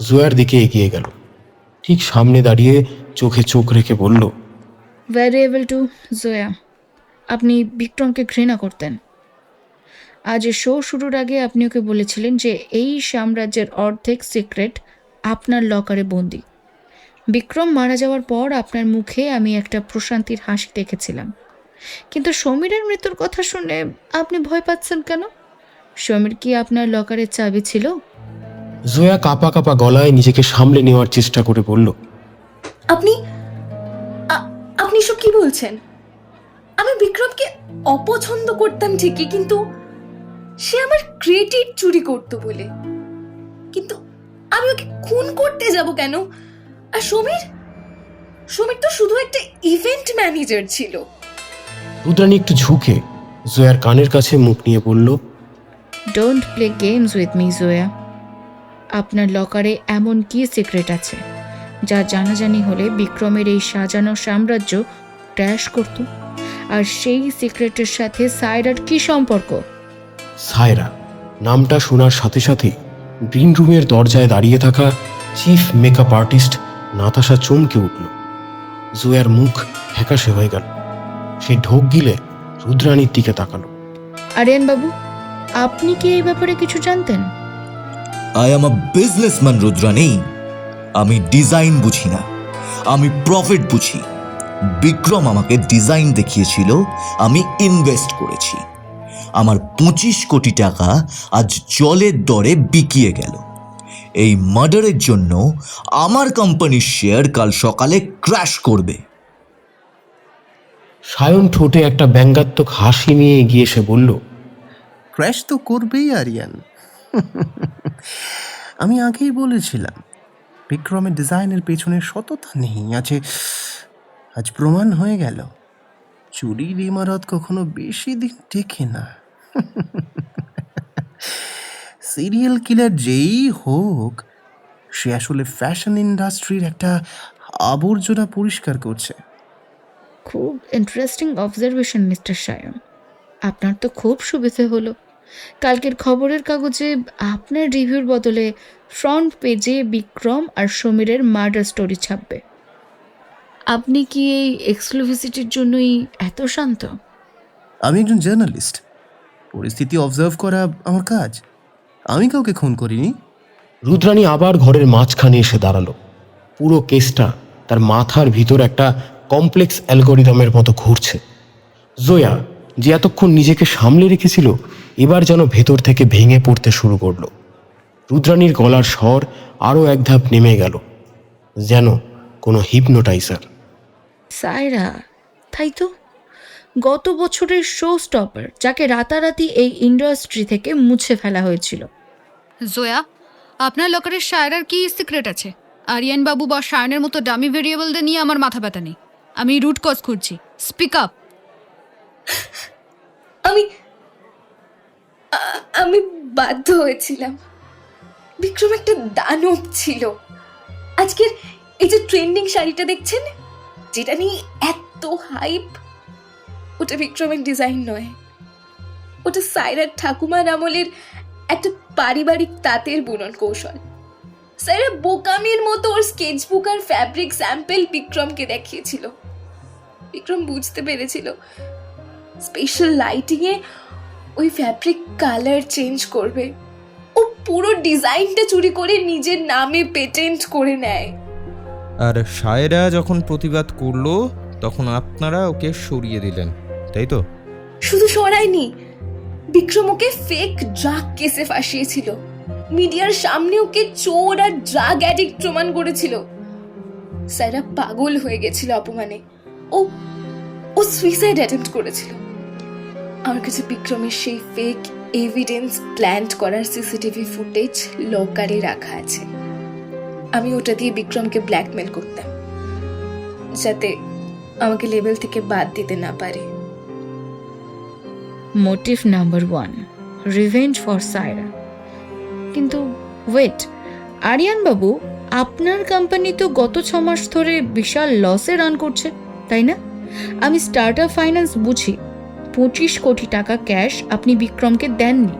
জয়ার দিকে এগিয়ে গেল। ঠিক সামনে দাঁড়িয়ে চোখে চোখ রেখে বলল, ভ্যারিয়েবল টু জয়া, আপনি বিক্রমকে ঘৃণা করতেন। আজ শো শুরুর আগে আপনি ওকে বলেছিলেন যে এই সাম্রাজ্যের অর্ধেক সিক্রেট আপনার লকারে বন্দি। বিক্রম মারা যাওয়ার পর আপনার মুখে আমি একটা প্রশান্তির হাসি দেখেছিলাম, কিন্তু সমীরের মৃত্যুর কথা শুনে আপনি ভয় পাচ্ছেন কেন? সমীর কি আপনার লকারের চাবি ছিল? জয়া কাঁপা কাঁপা গলায় নিজেকে সামলে নেওয়ার চেষ্টা করে বলল, আপনি আপনি সব কি বলছেন? আমি বিক্রমকে অপছন্দ করতাম ঠিকই, কিন্তু সে আমার ক্রেডিট চুরি করতো বলে। কিন্তু আমি ওকে খুন করতে যাব কেন? আর সমীর তো শুধু একটা ইভেন্ট ম্যানেজার ছিল। রুদ্রাণী একটু ঝুঁকে জয়ার কানের কাছে মুখ নিয়ে বলল, don't play games with me Jaya. আপনার লকারে এমন কি সিক্রেট আছে যা জানাজানি হলে বিক্রমের এই সাজানো সাম্রাজ্য ক্র্যাশ করত? আর সেই সিক্রেটের সাথে সায়রার কি সম্পর্ক? সায়রা নামটা শোনার সাথে সাথে গ্রিন রুমের দরজায় দাঁড়িয়ে থাকা চিফ মেকআপ আর্টিস্ট নাতাশা চমকে উঠল। জয়ার মুখ ফ্যাকাশে হয়ে গেল। সে ঢোক গিলে রুদ্রাণীর দিকে তাকালো। আরিয়ান বাবু, আপনি কি এই ব্যাপারে কিছু জানতেন? I am a businessman Rudrani. আমি ডিজাইন বুঝি না, আমি প্রফিট বুঝি। বিক্রম আমাকে ডিজাইন দেখিয়েছিল, আমি ইনভেস্ট করেছি। আমার 25 কোটি টাকা আজ জলের দরে বিকিয়ে গেল। এই মার্ডারের জন্য আমার কোম্পানির শেয়ার কাল সকালে ক্র্যাশ করবে। সায়ন ঠোঁটে একটা ব্যঙ্গাত্মক হাসি নিয়ে এগিয়ে এসে বলল, ক্র্যাশ তো করবেই আরিয়ান। আমি আগেই বলেছিলাম বিক্রমের ডিজাইনের পেছনে সততা নেই। আজ প্রমাণ হয়ে গেল চুরির ইমারত কখনো বেশি দিন টেকে না। সিরিয়াল কিলার যেই হোক, সে আসলে ফ্যাশন ইন্ডাস্ট্রির একটা আবর্জনা পরিষ্কার করছে। খুব ইন্টারেস্টিং অবজারভেশন মিস্টার সায়ন। আপনার তো খুব সুবিধে হলো। কালকের খবরের কাগজে আপনার রিভিউর বদলে ফ্রন্ট পেজে বিক্রম আর সমীরের মার্ডার স্টোরি ছাপবে। আপনি কি এই এক্সক্লুসিভিটির জন্যই এত শান্ত? আমি একজন জার্নালিস্ট, পরিস্থিতি অবজার্ভ করা আমার কাজ। আমি কাউকে খুন করিনি। রুদ্রাণী আবার ঘরের মাঝখানে এসে দাঁড়ালো। পুরো কেসটা তার মাথার ভিতর একটা কমপ্লেক্স অ্যালগোরিদমের মতো ঘুরছে। জয়া যে এতক্ষণ নিজেকে সামলে রেখেছিল, এবার যেন ভেতর থেকে ভেঙে পড়তে শুরু করলো। রুদ্রাণীর গলার স্বর আরও এক ধাপ নেমে গেল, যেন কোনো হিপনোটাইজার। সায়রা, তাই তো, গত বছরের শো স্টপার, যাকে রাতারাতি এই ইন্ডাস্ট্রি থেকে মুছে ফেলা হয়েছিল। জয়া, আপনার লকারের সায়রার কি সিক্রেট আছে? আরিয়ান বাবু বা সায়নের মতো ডামি ভেরিয়েবলদের নিয়ে আমার মাথা ব্যথা নেই। আমি রুট কজ খুঁজছি। Speak up. আমি বাধ্য হয়েছিলাম। বিক্রম একটা দানব ছিল। আজকের এই যে ট্রেন্ডিং শাড়িটা দেখছেন, যেটা নিয়ে এত হাইপ, ওটা বিক্রমের ডিজাইন নয়। ওটা সায়রার ঠাকুমার আমলের একটা পারিবারিক তাঁতের বুনন কৌশল। সায়রা বোকামির মতো ওর স্কেচবুক আর ফ্যাব্রিক স্যাম্পল বিক্রমকে দেখিয়েছিল। বিক্রম বুঝতে পেরেছিল স্পেশাল লাইটিংয়ে ওই ফ্যাব্রিক কালার চেঞ্জ করবে। ও পুরো ডিজাইনটা চুরি করে নিজের নামে পেটেন্ট করে নেয়। আর সায়রা যখন প্রতিবাদ করলো, তখন আপনারা ওকে সরিয়ে দিলেন, তাই তো? শুধু সরায়নি, বিক্রম ওকে ফেক ড্রাগ কেসে ফাঁসিয়েছিল। মিডিয়ার সামনে ওকে চোর আর ড্রাগ অ্যাডিক্ট প্রমাণ করেছিল। সায়রা পাগল হয়ে গেছিল অপমানে। ও সুইসাইড অ্যাটেম্প্ট করেছিল। আমার কাছে বিক্রমের সেই ফেক এভিডেন্স প্ল্যান্ট করার সিসিটিভি ফুটেজ লকারে রাখা আছে। আমি ওটা দিয়ে বিক্রমকে ব্ল্যাকমেল করতাম, যাতে আমাকে লেভেল থেকে বাদ দিতে না পারে। Motive number 1, revenge for Saira. কিন্তু ওয়েট, আরিয়ান বাবু, আপনার কোম্পানি তো গত 6 মাস ধরে বিশাল লসে রান করছে, তাই না? আমি স্টার্টআপ ফাইন্যান্স বুঝি। 25 কোটি টাকা ক্যাশ আপনি বিক্রমকে দেননি।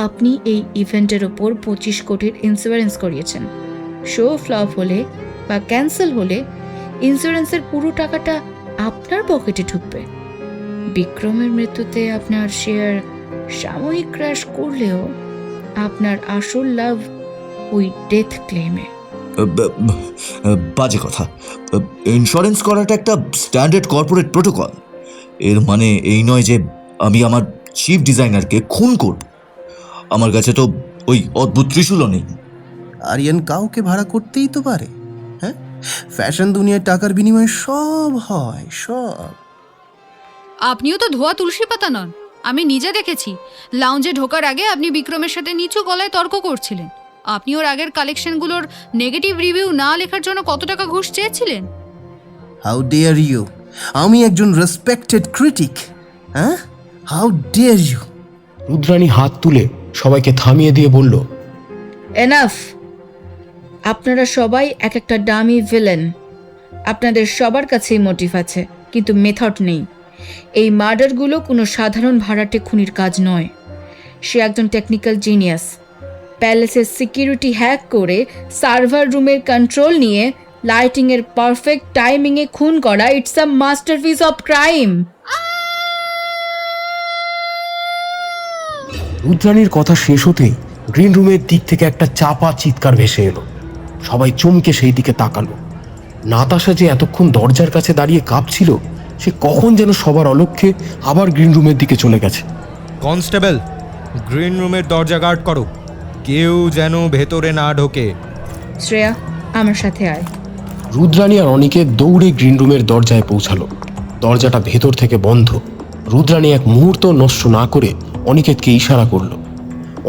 আপনি এই ইভেন্টের ওপর 25 কোটির ইন্স্যুরেন্স করিয়েছেন। শো ফ্লপ হলে বা ক্যান্সেল হলে ইন্স্যুরেন্সের পুরো টাকাটা আপনার পকেটে ঢুকবে। বিক্রমের মৃত্যুতে আপনার শেয়ার সাময়িক ক্র্যাশ করলেও আপনার আসল লাভ ওই ডেথ ক্লেমে। বাজে কথা। ইন্স্যুরেন্স করাটা একটা স্ট্যান্ডার্ড কর্পোরেট প্রোটোকল। এর মানে এই নয় যে আমি আমার চিফ ডিজাইনারকে খুন করব। আমার কাছে তো ওই অদ্ভুত ত্রিশূলও নেই। আরিয়ান কাউকে ভাড়া করতেই তো পারে। হ্যাঁ, ফ্যাশন দুনিয়ায় টাকার বিনিময়ে সব হয়, সব। আপনিও তো ধোয়া তুলসী পাতা নন। আমি নিজে দেখেছি, লাউঞ্জে ঢোকার আগে আপনি বিক্রমের সাথে নিচু গলায় তর্ক করছিলেন। আপনি ওর আগের কালেকশনগুলোর নেগেটিভ রিভিউ না লেখার জন্য কত টাকা ঘুষ চেয়েছিলেন? How dare you! আমি একজন রেসপেক্টেড ক্রিটিক। হ্যাঁ, হাউ ডেয়ার ইউ! রুদ্রাণী হাত তুলে সবাইকে থামিয়ে দিয়ে বলল, এনাফ! আপনারা সবাই এক একটা ডামি ভিলেন। আপনাদের সবার কাছেই মোটিভ আছে, কিন্তু মেথড নেই। এই মার্ডারগুলো কোনো সাধারণ ভাড়াটে খুনির কাজ নয়। সে একজন টেকনিক্যাল জিনিয়াস। প্যালেসের সিকিউরিটি হ্যাক করে সার্ভার রুমের কন্ট্রোল নিয়ে লাইটিংয়ের পারফেক্ট টাইমিংয়ে খুন করা, it's a masterpiece of crime. রুদ্রাণীর কথা শেষ হতেই গ্রিন রুমের দিক থেকে একটা চাপা চিৎকার ভেসে এলো। সবাই চমকে সেই দিকে তাকালো। নাতাশা যে এতক্ষণ দরজার কাছে দাঁড়িয়ে কাঁপছিল, সে কখন যেন সবার অলক্ষ্যে আবার গ্রিন রুমের দিকে চলে গেছে। কনস্টেবল, গ্রিন রুমের দরজা গার্ড করো, কেউ যেন ভেতরে না ঢোকে। শ্রেয়া, আমার সাথে আয়। রুদ্রাণী আর অনিকেত দৌড়ে গ্রিন রুমের দরজায় পৌঁছালো। দরজাটা ভেতর থেকে বন্ধ। রুদ্রাণী এক মুহূর্ত নষ্ট না করে অনিকেতকে ইশারা করলো।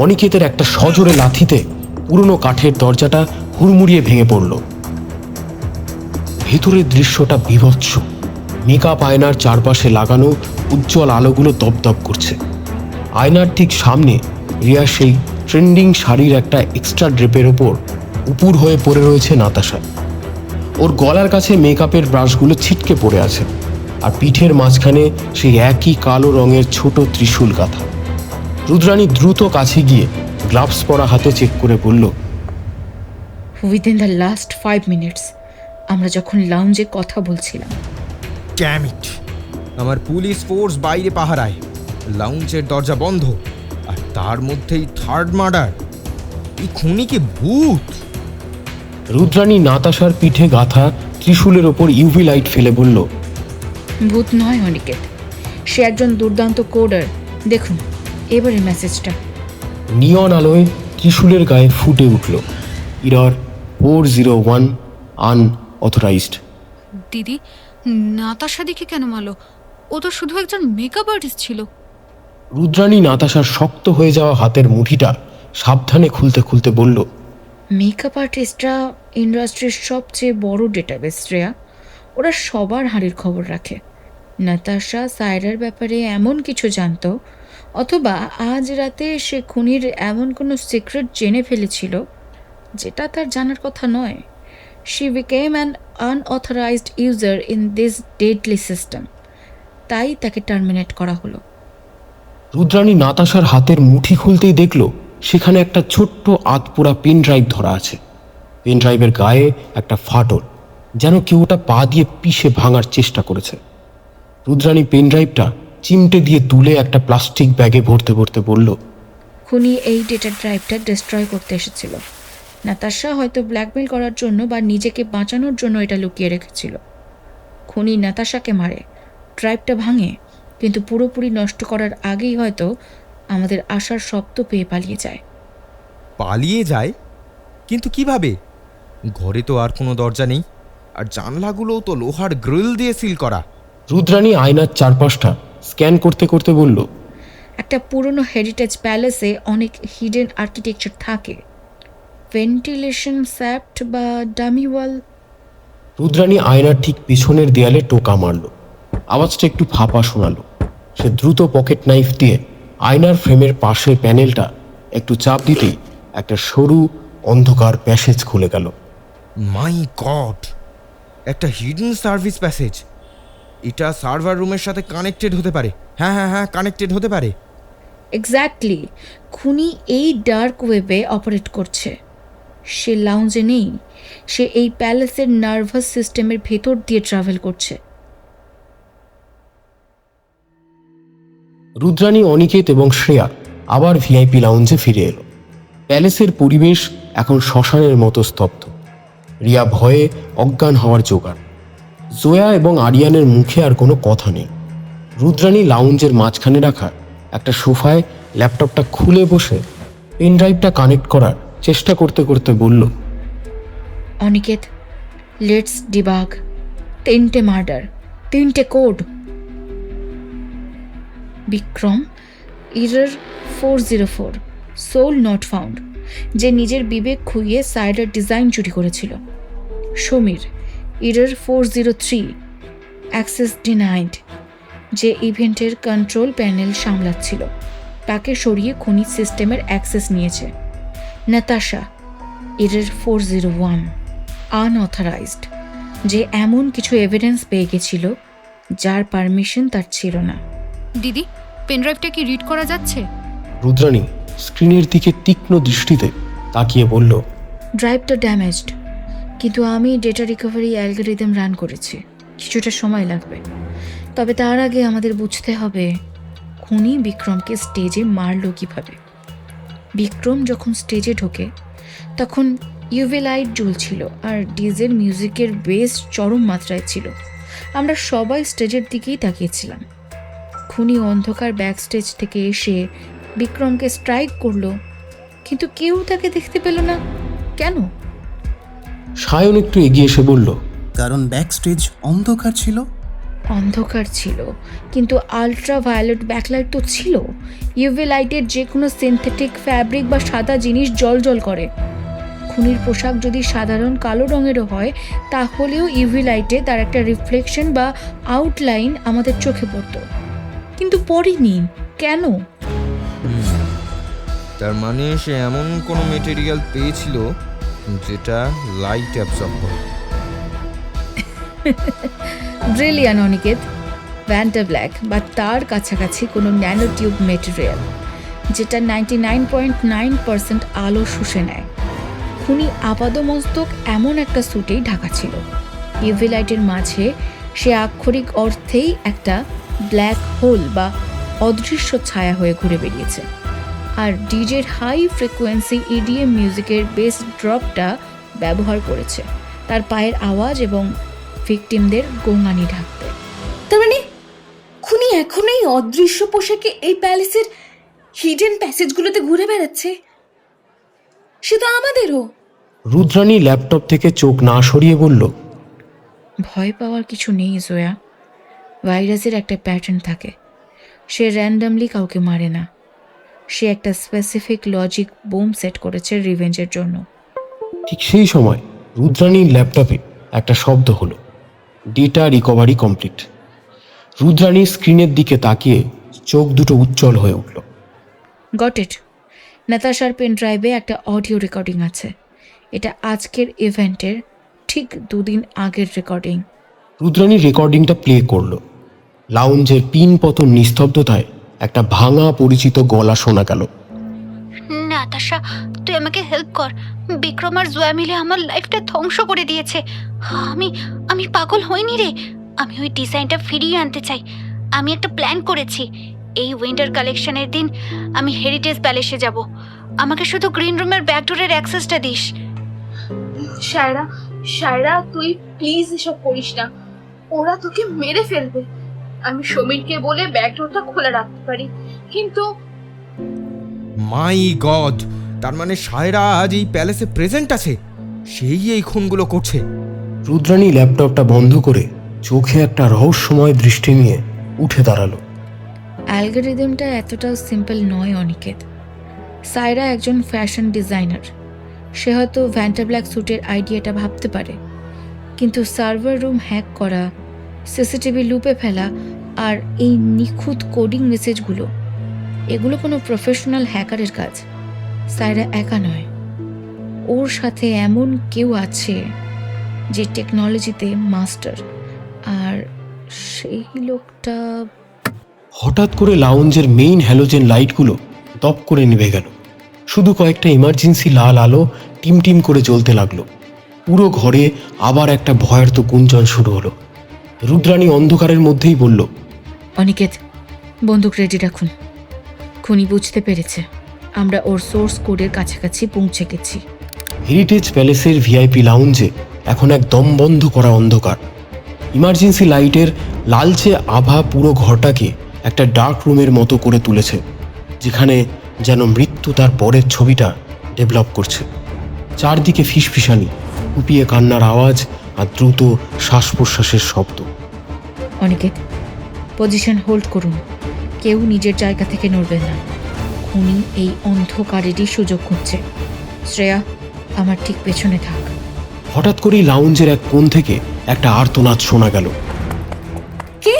অনিকেতের একটা সজোরে লাথিতে পুরনো কাঠের দরজাটা হুড়মুড়িয়ে ভেঙে পড়ল। ভেতরের দৃশ্যটা বীভৎস। মেকআপ আয়নার চারপাশে লাগানো উজ্জ্বল আলোগুলো দপদপ করছে। আয়নার ঠিক সামনে রিয়া সেই ট্রেন্ডিং শাড়ির একটা এক্সট্রা ড্রেপের ওপর উপুর হয়ে পড়ে রয়েছে নাতাশা। ওর গলার কাছে মেকআপের ব্রাশগুলো ছিটকে পড়ে আছে, আর পিঠের মাঝখানে সেই একই কালো রঙের ছোট ত্রিশূল গাঁথা। রুদ্রাণী দ্রুত কাছে গিয়ে গ্লাভস পরা হাতে চেক করে বলল, উইদিন দ্য লাস্ট 5 মিনিটস আমরা যখন লাউঞ্জে কথা বলছিলাম। Damn it! আমার পুলিশ ফোর্স বাইরে পাহারায়, লাউঞ্জের দরজা বন্ধ, আর তার মধ্যেই থার্ড মার্ডার। এই খুনি কি ভূত? রুদ্রাণী নাতাশার পিঠে গাঁথা ত্রিশূলের ওপর ইউভি লাইট ফেলে বলল, ভূত নয় অনিকেত, সে একজন দুর্দান্ত কোডার। দেখুন এবারে মেসেজটা। নিয়ন আলোয় ত্রিশূলের গায়ে ফুটে উঠল, ইরর 401 আনঅথরাইজড। দিদি, নাতাশা দিকে কেন মারলো? ও তো শুধু একজন মেকআপ আর্টিস্ট ছিল। রুদ্রাণী নাতাশার শক্ত হয়ে যাওয়া হাতের মুঠিটা সাবধানে খুলতে খুলতে বলল, মেকআপ আর্টিস্টরা ইন্ডাস্ট্রির সবচেয়ে বড় ডেটাবেস শ্রেয়া। ওরা সবার হাঁড়ির খবর রাখে। নাতাশা সায়রার ব্যাপারে এমন কিছু জানতো, অথবা আজ রাতে সে খুনির এমন কোনো সিক্রেট জেনে ফেলেছিল যেটা তার জানার কথা নয়। She became an unauthorised user in this deadly system. তাই তাকে টার্মিনেট করা হলো। রুদ্রাণী নাতাশার হাতের মুঠি খুলতেই দেখল সেখানে একটা ছোট্ট আধপোড়া পেন ড্রাইভ ধরা আছে। পেন ড্রাইভের গায়ে একটা ফাটল, যেন কেউ ওটা পা দিয়ে পিষে ভাঙার চেষ্টা করেছে। রুদ্রাণী পেন ড্রাইভটা চিমটে দিয়ে তুলে একটা প্লাস্টিক ব্যাগে ভরতে ভরতে বলল, খুনি এই ডেটা ড্রাইভটা ডিস্ট্রয় করতে এসেছিল। নাতাশা হয়তো ব্ল্যাকমেল করার জন্য বা নিজেকে বাঁচানোর জন্য এটা লুকিয়ে রেখেছিল। খুনি নাতাশাকে মারে, ড্রাইভটা ভাঙে, কিন্তু পুরোপুরি নষ্ট করার আগেই হয়তো আমাদের আশার শব্দ পেয়ে পালিয়ে যায়। পালিয়ে যায়? কিন্তু কিভাবে? ঘরে তো আর কোনো দরজা নেই, আর জানলাগুলোও তো লোহার গ্রিল দিয়ে সিল করা। রুদ্রাণী আয়নার চারপাশটা স্ক্যান করতে করতে বলল, একটা পুরনো হেরিটেজ প্যালেসে অনেক হিডেন আর্কিটেকচার থাকে। ভেন্টিলেশন স্যাপ্ট বা ডামি ওয়াল। রুদ্রাণী আয়নার ঠিক পিছনের দেয়ালে টোকা মারল। আওয়াজটা একটু ফাঁপা শোনালো। সে দ্রুত পকেট নাইফ দিয়ে আয়নার ফ্রেমের পাশের প্যানেলটা একটু চাপ দিতেই একটা সরু অন্ধকার প্যাসেজ খুলে গেল। মাই গড! একটা হিডেন সার্ভিস প্যাসেজ! এটা সার্ভার রুমের সাথে কানেক্টেড হতে পারে। হ্যাঁ হ্যাঁ হ্যাঁ, কানেক্টেড হতে পারে। এক্স্যাক্টলি, খুনি এই ডার্ক ওয়েবে অপারেট করছে। সে লাউঞ্জে নেই, সে এই প্যালেসের নার্ভাস সিস্টেমের ভেতর দিয়ে ট্রাভেল করছে। রুদ্রাণী, অনিকেত এবং শ্রেয়া আবার ভিআইপি লাউঞ্জে ফিরে এলো। প্যালেসের পরিবেশ এখন শ্মশানের মতো স্তব্ধ। রিয়া ভয়ে অজ্ঞান হওয়ার জোগাড়। জোয়া এবং আরিয়ানের মুখে আর কোনো কথা নেই। রুদ্রাণী লাউঞ্জের মাঝখানে রাখা একটা সোফায় ল্যাপটপটা খুলে বসে পেন ড্রাইভটা কানেক্ট করার চেষ্টা করতে করতে বলল, অনিকেত, লেটস ডিবাগ। 3টে মার্ডার, 3টে code. Vikram, error 404, soul not found, যে নিজের বিবেক খুইয়ে সাইডার ডিজাইন চুরি করেছিল। সমীর, ইরর 403, অ্যাক্সেস ডিনাইড, যে ইভেন্টের কন্ট্রোল প্যানেল সামলাচ্ছিল, তাকে সরিয়ে খনিজ সিস্টেমের অ্যাক্সেস নিয়েছে। নাতাশা, ইরর 401, আনঅথরাইজড, যে এমন কিছু এভিডেন্স পেয়ে গেছিল যার পারমিশন তার ছিল না। দিদি, পেনড্রাইভটা কি রিড করা যাচ্ছে? রুদ্রাণী স্ক্রিনের দিকে তীক্ষ্ণ দৃষ্টিতে তাকিয়ে বলল, ড্রাইভটা ড্যামেজড, কিন্তু আমি ডেটা রিকভারি অ্যালগরিদম রান করেছি। কিছুটা সময় লাগবে, তবে তার আগে আমাদের বুঝতে হবে খুনি বিক্রমকে স্টেজে মারল কিভাবে। বিক্রম যখন স্টেজে ঢোকে তখন ইউভি লাইট জ্বলছিল আর ডিজের মিউজিকের বেস চরম মাত্রায় ছিল। আমরা সবাই স্টেজের দিকেই তাকিয়েছিলাম। খুনি অন্ধকার ব্যাক স্টেজ থেকে এসে বিক্রমকে স্ট্রাইক করলো, কিন্তু কেউ তাকে দেখতে পেল না। কেন? সায়ন একটু এগিয়ে এসে বলল, কারণ ব্যাক স্টেজ অন্ধকার ছিল। অন্ধকার ছিল, কিন্তু আলট্রা ভায়োলেট ব্যাকলাইট তো ছিল। ইউভি লাইটের যে কোনো সিনথেটিক ফ্যাব্রিক বা সাদা জিনিস জল করে। খুনির পোশাক যদি সাধারণ কালো রঙেরও হয়, তাহলেও ইউভি লাইটে তার একটা রিফ্লেকশন বা আউটলাইন আমাদের চোখে পড়তো, কিন্তু পড়েনি। কেন? তার মানে সে এমন কোনো মেটেরিয়াল পেয়েছিল যেটা লাইট অ্যাবজর্ব করে। ব্রিলিয়ান অনিকেত। ভ্যান্টা ব্ল্যাক বা তার কাছাকাছি কোনো ন্যানো টিউব মেটেরিয়াল, যেটা 99.9% আলো শুষে নেয়। খুনি আপাদমস্তক এমন একটা স্যুটেই ঢাকা ছিল। ইউভি লাইটের মাঝে সে আক্ষরিক অর্থেই একটা ব্ল্যাক হোল বা অদৃশ্য ছায়া হয়ে ঘুরে বেরিয়েছে। আর ডিজের হাই ফ্রিকোয়েন্সি ইডিএম মিউজিকের বেস ড্রপটা ব্যবহার করেছে তার পায়ের আওয়াজ এবং ভিকটিমদের গোঙানি ঢাকতে। তার মানে খুনি এখন এই অদৃশ্য পোশাকে এই প্যালেসের হিডেন প্যাসেজগুলোতে ঘুরে বেড়াচ্ছে। সে তো আমাদেরও। রুদ্রাণী ল্যাপটপ থেকে চোখ না সরিয়ে বলল, ভয় পাওয়ার কিছু নেই জোয়া। ভাইরাসের একটা প্যাটার্ন থাকে, সে র্যান্ডামলি কাউকে মারে না। সে একটা স্পেসিফিক লজিক বোম সেট করেছে রিভেঞ্জের জন্য। ঠিক সেই সময় রুদ্রাণীর ল্যাপটপে একটা শব্দ হলো, ডেটা রিকভারি কমপ্লিট। রুদ্রাণী স্ক্রিনের দিকে তাকিয়ে চোখ দুটো উজ্জ্বল হয়ে উঠল। Got it. নাতাশার পেন ড্রাইভে একটা অডিও রেকর্ডিং আছে। এটা আজকের ইভেন্টের ঠিক 2 দিন আগের রেকর্ডিং। রুদ্রাণী রেকর্ডিংটা প্লে করলো। লাউঞ্জের পিন পতন নিস্তব্ধতায় একটা ভাঙা পরিচিত গলা শোনা গেল। নাতাশা, তুই আমাকে হেল্প কর। বিক্রম আর জোয়া মিলে আমার লাইফটা ধ্বংস করে দিয়েছে। আমি পাগল হইনি রে। আমি ওই ডিজাইনটা ফিরিয়ে আনতে চাই। আমি একটা প্ল্যান করেছি। এই উইন্টার কালেকশনের দিন আমি হেরিটেজ প্যালেসে যাব। আমাকে শুধু গ্রিন রুমের ব্যাকডোরের অ্যাক্সেসটা দিস। শায়রা, তুই প্লিজ এসব করিস না। ওরা তোকে মেরে ফেলবে। আমি সমীরকে বলে ব্যাকডোরটা খোলা রাখতে পারি, কিন্তু মাই গড, তার মানে সায়রা আজ এই প্যালেসে প্রেজেন্ট আছে। সেই এই খুনগুলো করছে। রুদ্রাণী ল্যাপটপটা বন্ধ করে চোখে একটা রহস্যময় দৃষ্টি নিয়ে উঠে দাঁড়ালো। অ্যালগরিদমটা এতটাও সিম্পল নয় অনিকেত। সায়রা একজন ফ্যাশন ডিজাইনার। সে হয়তো ভ্যান্টা ব্ল্যাক স্যুটের আইডিয়াটা ভাবতে পারে, কিন্তু সার্ভার রুম হ্যাক করা, সিসিটিভি লুপে ফেলা আর এই নিখুঁত কোডিং মেসেজগুলো, এগুলো কোনো প্রফেশনাল হ্যাকারের কাজ। সায়রা একা নয়, ওর সাথে এমন কেউ আছে যে টেকনোলজিতে মাস্টার, আর সেই লোকটা হঠাৎ করে লাউঞ্জের মেইন হ্যালোজেন লাইটগুলো দপ করে নিভে গেল। শুধু কয়েকটা ইমার্জেন্সি লাল আলো টিমটিম করে জ্বলতে লাগলো। পুরো ঘরে আবার একটা ভয়ার্ত গুঞ্জন শুরু হলো। রুদ্রাণী অন্ধকারের মধ্যেই বলল, অনিকেত, বন্দুক রেডি রাখুন। খুনি বুঝতে পেরেছে আমরা ওর সোর্স কোডের কাছাকাছি পৌঁছে গেছি। হেরিটেজ প্যালেসের ভিআইপি লাউঞ্জে এখন এক দম বন্ধ করা অন্ধকার। ইমার্জেন্সি লাইটের লালচে আভা পুরো ঘরটাকে একটা ডার্ক রুমের মতো করে তুলেছে, যেখানে যেন মৃত্যু তার পরের ছবিটা ডেভেলপ করছে। চারদিকে ফিসফিসানি, কুপিয়ে কান্নার আওয়াজ আর দ্রুত শ্বাস প্রশ্বাসের শব্দ। অনিকেত, পজিশন হোল্ড করুন। কেউ নিজের জায়গা থেকে নড়বেন না। খুনি এই অন্ধকারেরই সুযোগ খুঁজছে। শ্রেয়া, আমার ঠিক পেছনে থাক। হঠাৎ করেই লাউঞ্জের এক কোণ থেকে একটা আর্তনাদ শোনা গেল। কে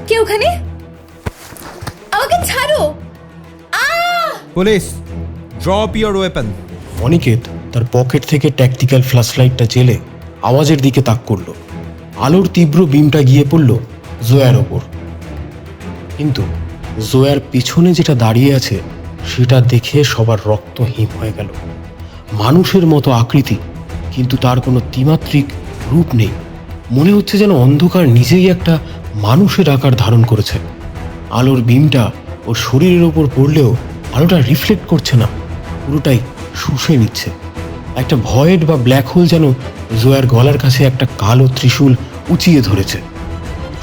কে ওখানে? আমাকে ছাড়ো! Police, drop your weapon. Aniket তার পকেট থেকে ট্যাকটিক্যাল ফ্ল্যাশলাইটটা জেলে আওয়াজের দিকে তাক করল। আলোর তীব্র বিমটা গিয়ে পড়ল জয়ার ওপর। কিন্তু জয়ার পিছনে যেটা দাঁড়িয়ে আছে সেটা দেখে সবার রক্ত হিম হয়ে গেল। মানুষের মতো আকৃতি, কিন্তু তার কোনো ত্রিমাত্রিক রূপ নেই। মনে হচ্ছে যেন অন্ধকার নিজেই একটা মানুষের আকার ধারণ করেছে। আলোর বিমটা ওর শরীরের ওপর পড়লেও আলোটা রিফ্লেক্ট করছে না, পুরোটাই শুষে নিচ্ছে। একটা ভয়েড বা ব্ল্যাক হোল যেন জয়ার গলার কাছে একটা কালো ত্রিশূল উঁচিয়ে ধরেছে।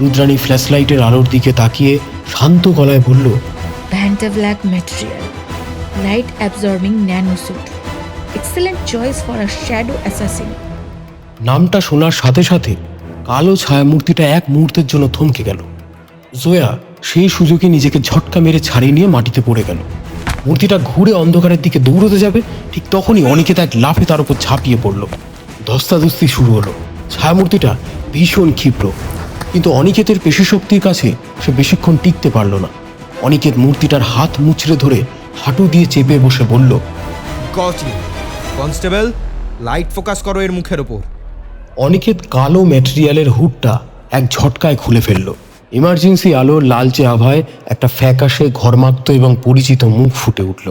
রুদ্রাণী ফ্ল্যাশলাইটের আলোর দিকে তাকিয়ে শান্ত গলায় বলল, vanta black material, light absorbing nanosuit, excellent choice for a shadow assassin. নামটা শোনার সাথে সাথে কালো ছায়ামূর্তিটা এক মুহূর্তের জন্য থমকে গেল। জয়া সেই সুযোগে নিজেকে ঝটকা মেরে ছাড়িয়ে নিয়ে মাটিতে পড়ে গেল। মূর্তিটা ঘুরে অন্ধকারের দিকে দৌড়তে যাবে, ঠিক তখনই অনিকেত এক লাফে তার উপর ঝাঁপিয়ে পড়ল। ধস্তাধস্তি শুরু হলো। ছায়ামূর্তিটা ভীষণ ক্ষিপ্র, কিন্তু অনিকেতের পেশিশক্তির কাছে সে বেশিক্ষণ টিকতে পারল না। অনিকেত মূর্তিটার হাত মুচড়ে ধরে হাঁটু দিয়ে চেপে বসে বলল, got you. Constable, light focus করো এর মুখের ওপর। অনিকেত কালো ম্যাটেরিয়ালের হুডটা এক ঝটকায় খুলে ফেলল। ইমার্জেন্সি আলোর লালচে আভায় একটা ফ্যাকাশে ঘর্মাক্ত এবং পরিচিত মুখ ফুটে উঠল।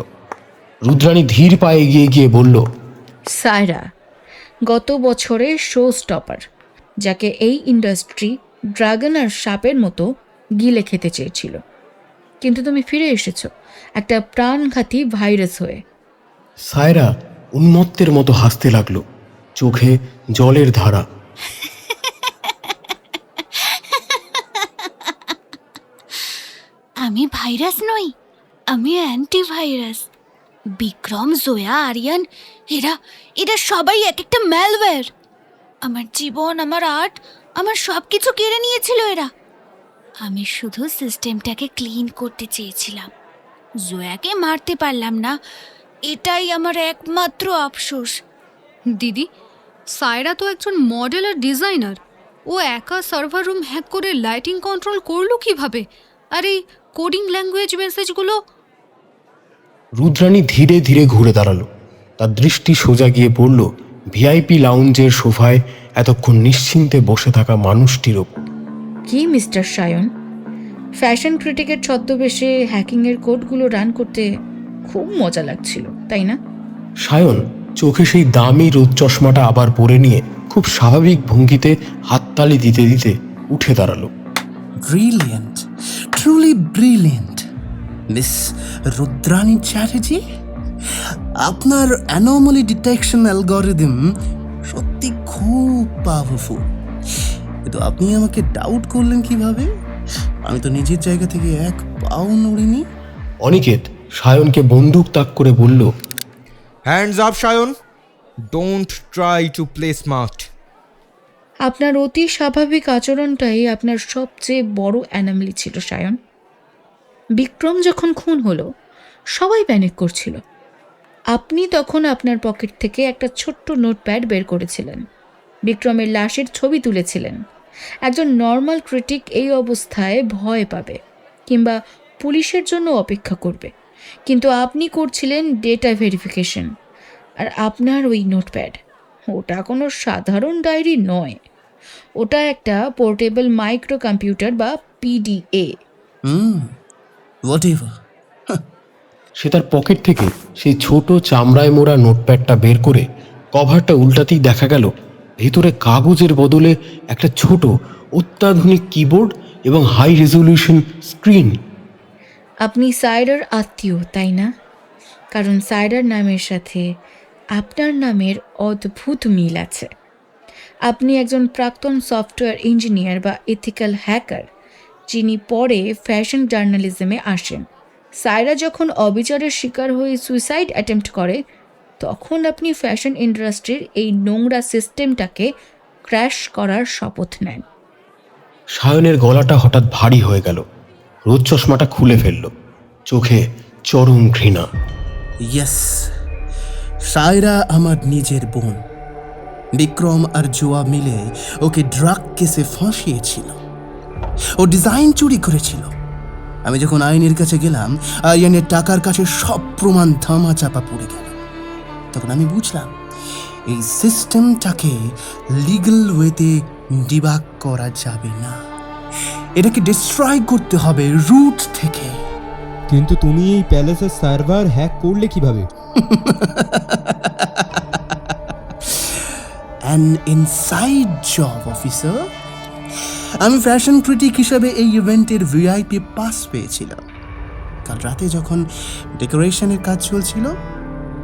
রুদ্রাণী ধীর পায়ে এগিয়ে গিয়ে বলল, সায়রা, গত বছরে শো স্টপার, যাকে এই ইন্ডাস্ট্রি ড্রাগন আর সাপের মতো গিলে খেতে চেয়েছিল, কিন্তু তুমি ফিরে এসেছো একটা প্রাণঘাতী ভাইরাস হয়ে। সায়রা উন্মত্তের মতো হাসতে লাগলো, চোখে জলের ধারা। আমি ভাইরাস নই, আমি অ্যান্টিভাইরাস। বিক্রম, জয়া, আরিয়ান, এরা এরা সবাই এক একটা ম্যালওয়্যার। আমার জীবন, আমার আর্ট, আমার সব কিছু কেড়ে নিয়েছিল এরা। আমি শুধু সিস্টেমটাকে ক্লিন করতে চেয়েছিলাম। জয়াকে মারতে পারলাম না, এটাই আমার একমাত্র আফসোস। দিদি, সায়রা তো একজন মডেল আর ডিজাইনার। ও একা সার্ভার রুম হ্যাক করে লাইটিং কন্ট্রোল করলো কিভাবে? আর এই কোডিং ল্যাঙ্গুয়েজ মেসেজগুলো? রুদ্রাণী ধীরে ধীরে ঘুরে দাঁড়ালো। তার দৃষ্টি সোজা গিয়ে পড়ল ভিআইপি লাউঞ্জের সোফায় এতক্ষণ নিশ্চিন্তে বসে থাকা মানুষটির ওপর। কি মিস্টার সায়ন, ফ্যাশন ক্রিটিকের ছদ্মবেশে হ্যাকিংয়ের কোডগুলো রান করতে খুব মজা লাগছিল, তাই না? সায়ন চোখে সেই দামি রোদ চশমাটা আবার পরে নিয়ে খুব স্বাভাবিক ভঙ্গিতে হাততালি দিতে দিতে উঠে দাঁড়ালো। Brilliant, truly brilliant miss Rudrani Chatterjee. আপনার অ্যানোমালি ডিটেকশন অ্যালগরিদম সত্যি খুব পাওয়ারফুল। কিন্তু আপনি আমাকে ডাউট করলেন কিভাবে? আমি তো নিজের জায়গা থেকে এক পাও নড়িনি। অনিকেত সায়নকে বন্দুক তাক করে বলল, hands up Sayan, don't try to play smart. আপনার অতি স্বাভাবিক আচরণটাই আপনার সবচেয়ে বড় অ্যানোমালি ছিল সায়ন। বিক্রম যখন খুন হলো সবাই প্যানিক করছিল। আপনি তখন আপনার পকেট থেকে একটা ছোট্ট নোটপ্যাড বের করেছিলেন, বিক্রমের লাশের ছবি তুলেছিলেন। একজন নর্মাল ক্রিটিক এই অবস্থায় ভয় পাবে কিংবা পুলিশের জন্য অপেক্ষা করবে, কিন্তু আপনি করছিলেন ডেটা ভেরিফিকেশন। আর আপনার ওই নোটপ্যাড, ওটা কোনো সাধারণ ডায়েরি নয়, ওটা একটা পোর্টেবল মাইক্রো কম্পিউটার বা পিডিএ। Whatever. সে তার পকেট থেকে সেই ছোট চামড়ায় মোড়া নোটপ্যাডটা বের করে কভারটা উল্টাতেই দেখা গেল ভেতরে কাগজের বদলে একটা ছোট অত্যাধুনিক কিবোর্ড এবং হাই রেজলিউশন স্ক্রিন। আপনি সাইরার আত্মীয়, তাই না? কারণ সাইরার নামের সাথে আপনার নামের অদ্ভুত মিল আছে। আপনি একজন প্রাক্তন সফটওয়্যার ইঞ্জিনিয়ার বা এথিক্যাল হ্যাকার, যিনি পরে ফ্যাশন জার্নালিজমে আসেন। সাইরা যখন অবিচারের শিকার হয়ে সুইসাইড অ্যাটেম্প্ট করে, তখন আপনি ফ্যাশন ইন্ডাস্ট্রির এই নোংরা সিস্টেমটাকে ক্র্যাশ করার শপথ নেন। সায়নের গলাটা হঠাৎ ভারী হয়ে গেল। রোদ চশমাটা খুলে ফেলল, চোখে চরম ঘৃণা। ইয়েস, সায়রা আমার নিজের বোন। বিক্রম আর জোয়া মিলে ওকে ড্রাগ কেসে ফাঁসিয়েছিল। ও ডিজাইন চুরি করেছিল। আমি যখন আইনের কাছে গেলাম, আরিয়ানের টাকার কাছে সব প্রমাণ ধামা চাপা পড়ে গেল। তখন আমি বুঝলাম এই সিস্টেমটাকে লিগ্যাল ওয়েতে ডিবাগ করা যাবে না, এটাকে ডিস্ট্রয় করতে হবে রুট থেকে। কিন্তু তুমি এই প্যালেসের সার্ভার হ্যাক করলে কিভাবে? An inside job officer. আমি ফ্যাশন ক্রিটিক হিসাবে এই ইভেন্টের ভিআইপি পাস পেয়েছিলাম। কাল রাতে যখন ডেকোরেশনের কাজ চলছিল,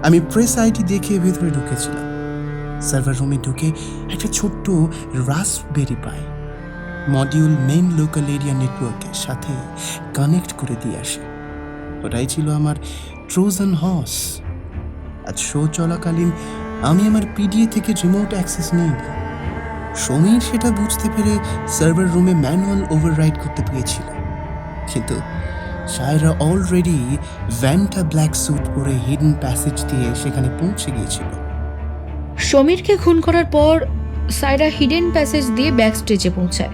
আমি প্রেস আইডি দেখে ভেতরে ঢুকেছিলাম। সার্ভার রুমে ঢুকে একটা ছোট্ট রাস্পবেরি পাই মডিউল মেইন লোকাল এরিয়া নেটওয়ার্কের সাথে কানেক্ট করে দিয়ে আসে। ওটাই ছিল আমার ট্রোজান হর্স। আজ শো চলাকালীন আমি আমার পিডিএ থেকে রিমোট অ্যাক্সেস নিই। সমীর সেটা বুঝতে পেরে সার্ভার রুমে ম্যানুয়াল ওভাররাইড করতে পেরেছিল, কিন্তু সায়রা অলরেডি ভ্যান্টা ব্ল্যাক স্যুট পরে হিডেন প্যাসেজ দিয়ে সেখানে পৌঁছে গিয়েছিল। সমীরকে খুন করার পর সায়রা হিডেন প্যাসেজ দিয়ে ব্যাক স্টেজে পৌঁছায়।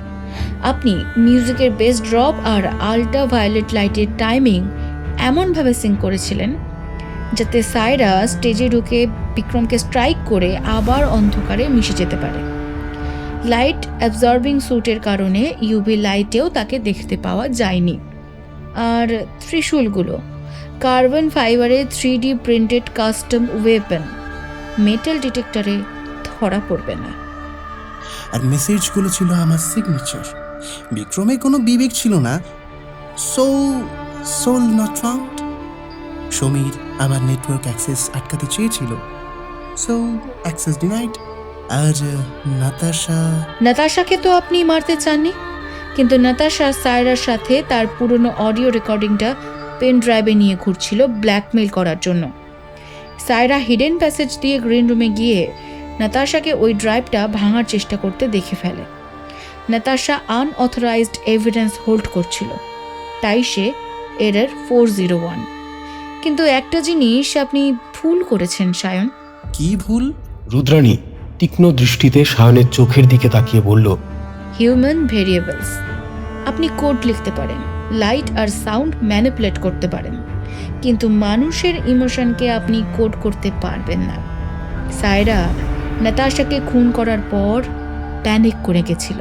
আপনি মিউজিকের বেস ড্রপ আর আল্ট্রা ভায়োলেট লাইটের টাইমিং এমনভাবে সিঙ্ক করেছিলেন যাতে সায়রা স্টেজে ঢুকে বিক্রমকে স্ট্রাইক করে আবার অন্ধকারে মিশে যেতে পারে। লাইট অ্যাবজর্বিং স্যুটের কারণে ইউভি লাইটেও তাকে দেখতে পাওয়া যায়নি। আর ত্রিশূলগুলো কার্বন ফাইবারে 3D printed custom weapon, metal ডিটেক্টরে ধরা পড়বে না। আর মেসেজগুলো ছিল আমার সিগনেচার। বিক্রমে কোনো বিবেক ছিল না। Soul not found. সমীর আমার নেটওয়ার্ক অ্যাক্সেস আটকাতে চেয়েছিল, সো অ্যাক্সেস ডিনাইড। আর নাতাশাকে তো আপনি মারতে চাননি, কিন্তু নাতাশা সায়রার সাথে তার পুরনো অডিও রেকর্ডিংটা পেন ড্রাইভে নিয়ে ঘুরছিল ব্ল্যাকমেল করার জন্য। সায়রা হিডেন প্যাসেজ দিয়ে গ্রিন রুমে গিয়ে নাতাশাকে ওই ড্রাইভটা ভাঙার চেষ্টা করতে দেখে ফেলে। নাতাশা আনঅথরাইজড এভিডেন্স হোল্ড করছিল, তাই সে এরর 401। কিন্তু একটা জিনিস আপনি ভুল করেছেন সায়ন। কি ভুল? রুদ্রাণী তীক্ষ্ণ দৃষ্টিতে সায়নের চোখের দিকে তাকিয়ে বলল, হিউম্যান ভেরিয়েবলস। আপনি কোড লিখতে পারেন, লাইট আর সাউন্ড ম্যানিপুলেট করতে পারেন, কিন্তু মানুষের ইমোশনকে আপনি কোড করতে পারবেন না। সায়রা নাতাশাকে খুন করার পর প্যানিক করে গেছিল।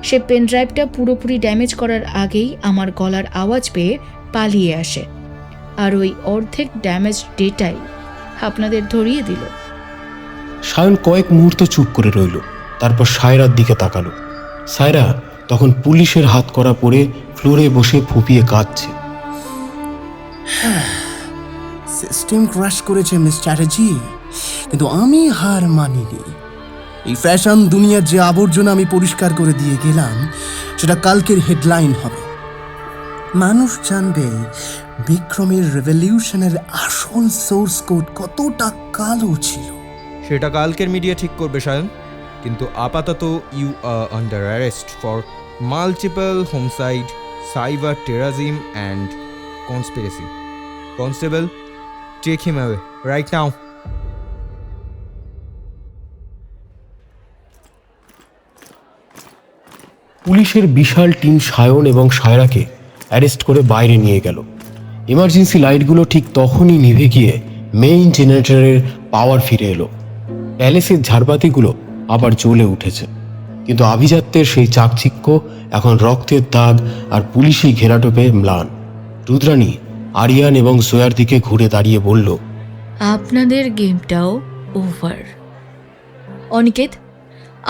সে পেন ড্রাইভটা পুরোপুরি ড্যামেজ করার আগেই আমার গলার আওয়াজ পেয়ে পালিয়ে আসে, আর ওই অর্ধেক ড্যামেজ ডেটাই আপনাদের ধরিয়ে দিল। সায়ন কয়েক মুহূর্ত চুপ করে রইল, তারপর সায়রার দিকে তাকালো। সায়রা তখন পুলিশের হাত করা পরে ফ্লোরে বসে ফুপিয়ে কাঁদছে। সিস্টেম ক্র্যাশ করেছে মিস চ্যাটার্জি, কিন্তু আমি হার মানিনি। এই ফ্যাশন দুনিয়ার যে আবর্জনা আমি পরিষ্কার করে দিয়ে গেলাম, সেটা কালকের হেডলাইন হবে। মানুষ জানবে বিক্রমের রেভলিউশনের আসল সোর্স কোড কতটা কালো ছিল। সেটা কালকের মিডিয়া ঠিক করবে সায়ন, কিন্তু আপাতত you are under arrest for multiple homicide, cyber terrorism and conspiracy. Constable, take him away right now. পুলিশের বিশাল টিম সায়ন এবং সায়রাকে অ্যারেস্ট করে বাইরে নিয়ে গেল। ইমার্জেন্সি লাইটগুলো ঠিক তখনই নিভে গিয়ে মেইন জেনারেটরের পাওয়ার ফিরে এলো। প্যালেসের ঝাড়বাতিগুলো আবার জ্বলে উঠেছে। কিন্তু আভিজাত্যের সেই চাকচিক্য এখন রক্তের দাগ আর পুলিশি ঘেরাটোপে ম্লান। রুদ্রাণী আরিয়ান এবং জয়ার দিকে ঘুরে দাঁড়িয়ে বলল, আপনাদের গেমটাও ওভার। অনিকেত,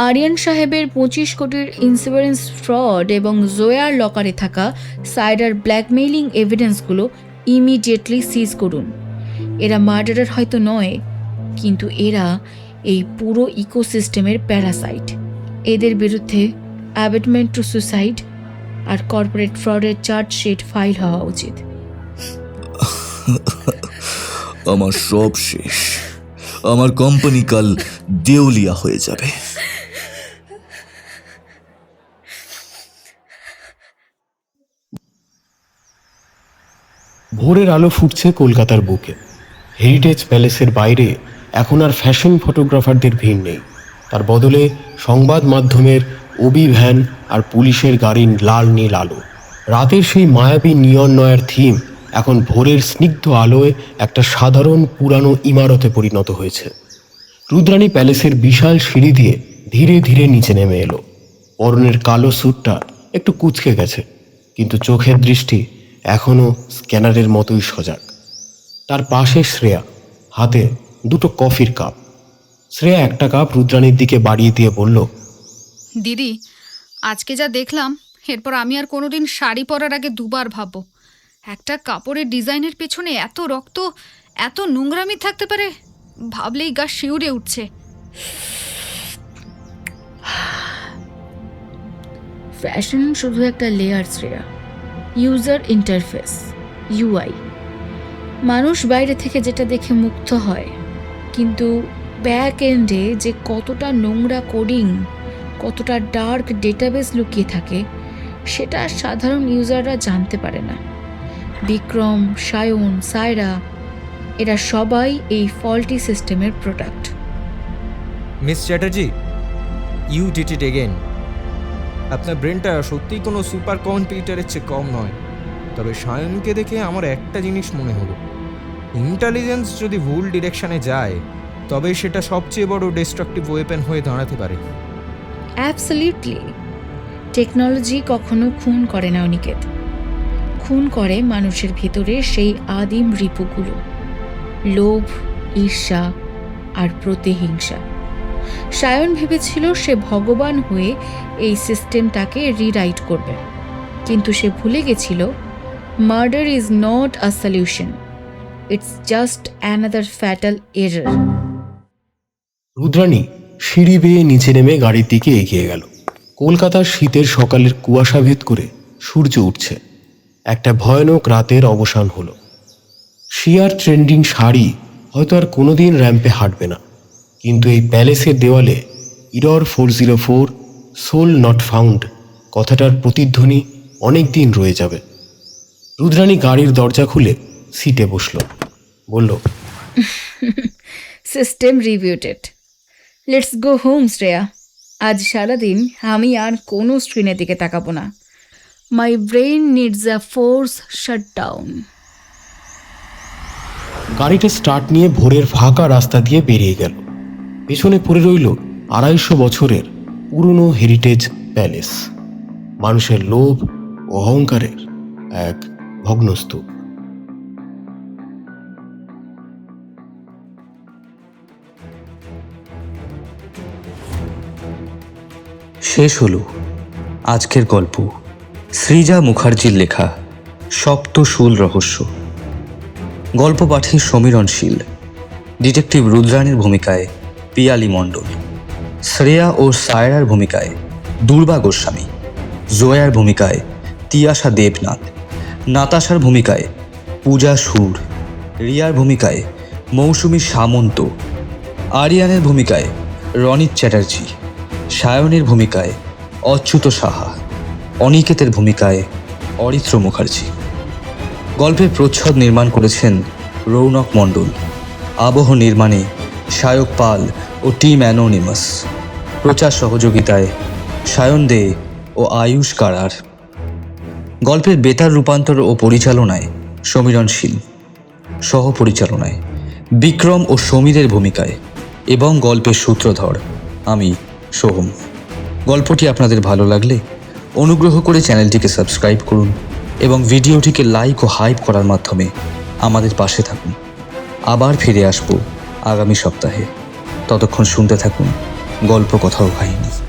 আরিয়ান সাহেবের 25 কোটির ইন্স্যুরেন্স ফ্রড এবং জোয়ার লকারে থাকা সাইডার ব্ল্যাকমেইলিং এভিডেন্সগুলো ইমিডিয়েটলি সিজ করুন। এরা মার্ডারার হয়তো নয়, কিন্তু এরা এই পুরো ইকোসিস্টেমের প্যারাসাইট। এদের বিরুদ্ধে অ্যাবেটমেন্ট টু সুসাইড আর কর্পোরেট ফ্রডের চার্জশিট ফাইল হওয়া উচিত। আমার সব শেষ। আমার কোম্পানি কাল দেউলিয়া হয়ে যাবে। ভোরের আলো ফুটছে কলকাতার বুকে। হেরিটেজ প্যালেসের বাইরে এখন আর ফ্যাশন ফটোগ্রাফারদের ভিড় নেই। তার বদলে সংবাদ মাধ্যমের অভিভ্যান আর পুলিশের গাড়ির লাল নীল আলো। রাতের সেই মায়াবী নিয়ন নয়ার থিম এখন ভোরের স্নিগ্ধ আলোয় একটা সাধারণ পুরানো ইমারতে পরিণত হয়েছে। রুদ্রাণী প্যালেসের বিশাল সিঁড়ি দিয়ে ধীরে ধীরে নিচে নেমে এলো। পরনের কালো স্যুটটা একটু কুঁচকে গেছে, কিন্তু চোখের দৃষ্টি এখনও স্ক্যানারের মতোই সজাগ। তার পাশে শ্রেয়া, হাতে দুটো কফির কাপ। শ্রেয়া একটা কাপ রুদ্রাণীর দিকে বাড়িয়ে দিয়ে বলল, দিদি, আজকে যা দেখলাম এরপর আমি আর কোনোদিন শাড়ি পরার আগে দুবার ভাববো। একটা কাপড়ের ডিজাইনের পেছনে এত রক্ত, এত নোংরামি থাকতে পারে, ভাবলেই গা শিউরে উঠছে। ফ্যাশন শুধু একটা layer Shreya, user interface, UI. মানুষ বাইরে থেকে যেটা দেখে মুগ্ধ হয়, কিন্তু ব্যাক এন্ডে যে কতটা নোংরা কোডিং, কতটা ডার্ক ডেটাবেস লুকিয়ে থাকে, সেটা সাধারণ ইউজাররা জানতে পারে না। বিক্রম, সায়ন, সায়রা, এরা সবাই এই ফল্টি সিস্টেমের product. Miss Chatterjee, you did it again. আপনার ব্রেনটা সত্যিই কোনো সুপার কম্পিউটারের চেয়ে কম নয়। তবে সায়নকে দেখে আমার একটা জিনিস মনে হলো, ইন্টেলিজেন্স যদি ভুল ডিরেকশনে যায় তবে সেটা সবচেয়ে বড় ডিস্ট্রাকটিভ ওয়েপেন হয়ে দাঁড়াতে পারে। অ্যাবসলিউটলি। টেকনোলজি কখনো খুন করে না অনিকেত, খুন করে মানুষের ভিতরে সেই আদিম রিপুগুলো, লোভ, ঈর্ষা আর প্রতিহিংসা। সায়ন ভেবেছিল সে ভগবান হয়ে এই সিস্টেমটাকে রিরাইট করবে, কিন্তু সে ভুলে গেছিল murder is not a solution, it's just another fatal error. Rudrani সিঁড়ি বেয়ে নিচে নেমে গাড়ির দিকে এগিয়ে গেল। কলকাতার শীতের সকালের কুয়াশা ভেদ করে সূর্য উঠছে। একটা ভয়ানক রাতের অবসান হলো। শিয়ার ট্রেন্ডিং শাড়ি হয়তো আর কোনোদিন র্যাম্পে হাঁটবে না, কিন্তু এই প্যালেসের দেওয়ালে ইরর 404 সোল নট ফাউন্ড কথাটার প্রতিধ্বনি অনেক দিন রয়ে যাবে। রুদ্রাণী গাড়ির দরজা খুলে সিটে বসল, বলল, system rebooted, let's go home Shreya. আজ সারাদিন আমি আর কোনো স্ক্রিনের দিকে তাকাবো না। My brain needs a force shutdown. গাড়িটা স্টার্ট নিয়ে ভোরের ফাঁকা রাস্তা দিয়ে বেরিয়ে গেল। পেছনে পড়ে রইল 250 বছরের পুরনো হেরিটেজ প্যালেস, মানুষের লোভ ও অহংকারের এক ভগ্নস্তূপ। শেষ হলো আজকের গল্প, সৃজা মুখার্জির লেখা সপ্তশূল রহস্য। গল্প পাঠে সমীরণশীল, ডিটেকটিভ রুদ্রাণীর ভূমিকায় পিয়ালি মণ্ডল, শ্রেয়া ও সায়রার ভূমিকায় দুর্বা গোস্বামী, জয়ার ভূমিকায় তিয়াশা দেবনাথ, নাতাশার ভূমিকায় পূজা সুর, রিয়ার ভূমিকায় মৌসুমী সামন্ত, আরিয়ানের ভূমিকায় রনিত চ্যাটার্জি, সায়নের ভূমিকায় অচ্যুত সাহা, অনিকেতের ভূমিকায় অরিত্র মুখার্জি। গল্পের প্রচ্ছদ নির্মাণ করেছেন রৌনক মণ্ডল, আবহ নির্মাণে সায়ক পাল ও টিম অ্যানোনিমাস, প্রচার সহযোগিতায় সায়ন দে ও আয়ুষ কারার। গল্পের বেতার রূপান্তর ও পরিচালনায় সমীরণশীল, সহপরিচালনায় বিক্রম ও সমীরের ভূমিকায় এবং গল্পের সূত্রধর আমি সোহম। গল্পটি আপনাদের ভালো লাগলে অনুগ্রহ করে চ্যানেলটিকে সাবস্ক্রাইব করুন এবং ভিডিওটিকে লাইক ও হাইপ করার মাধ্যমে আমাদের পাশে থাকুন। আবার ফিরে আসব আগামী সপ্তাহে। ততক্ষণ শুনতে থাকুন গল্প, কথা ও কাহিনী।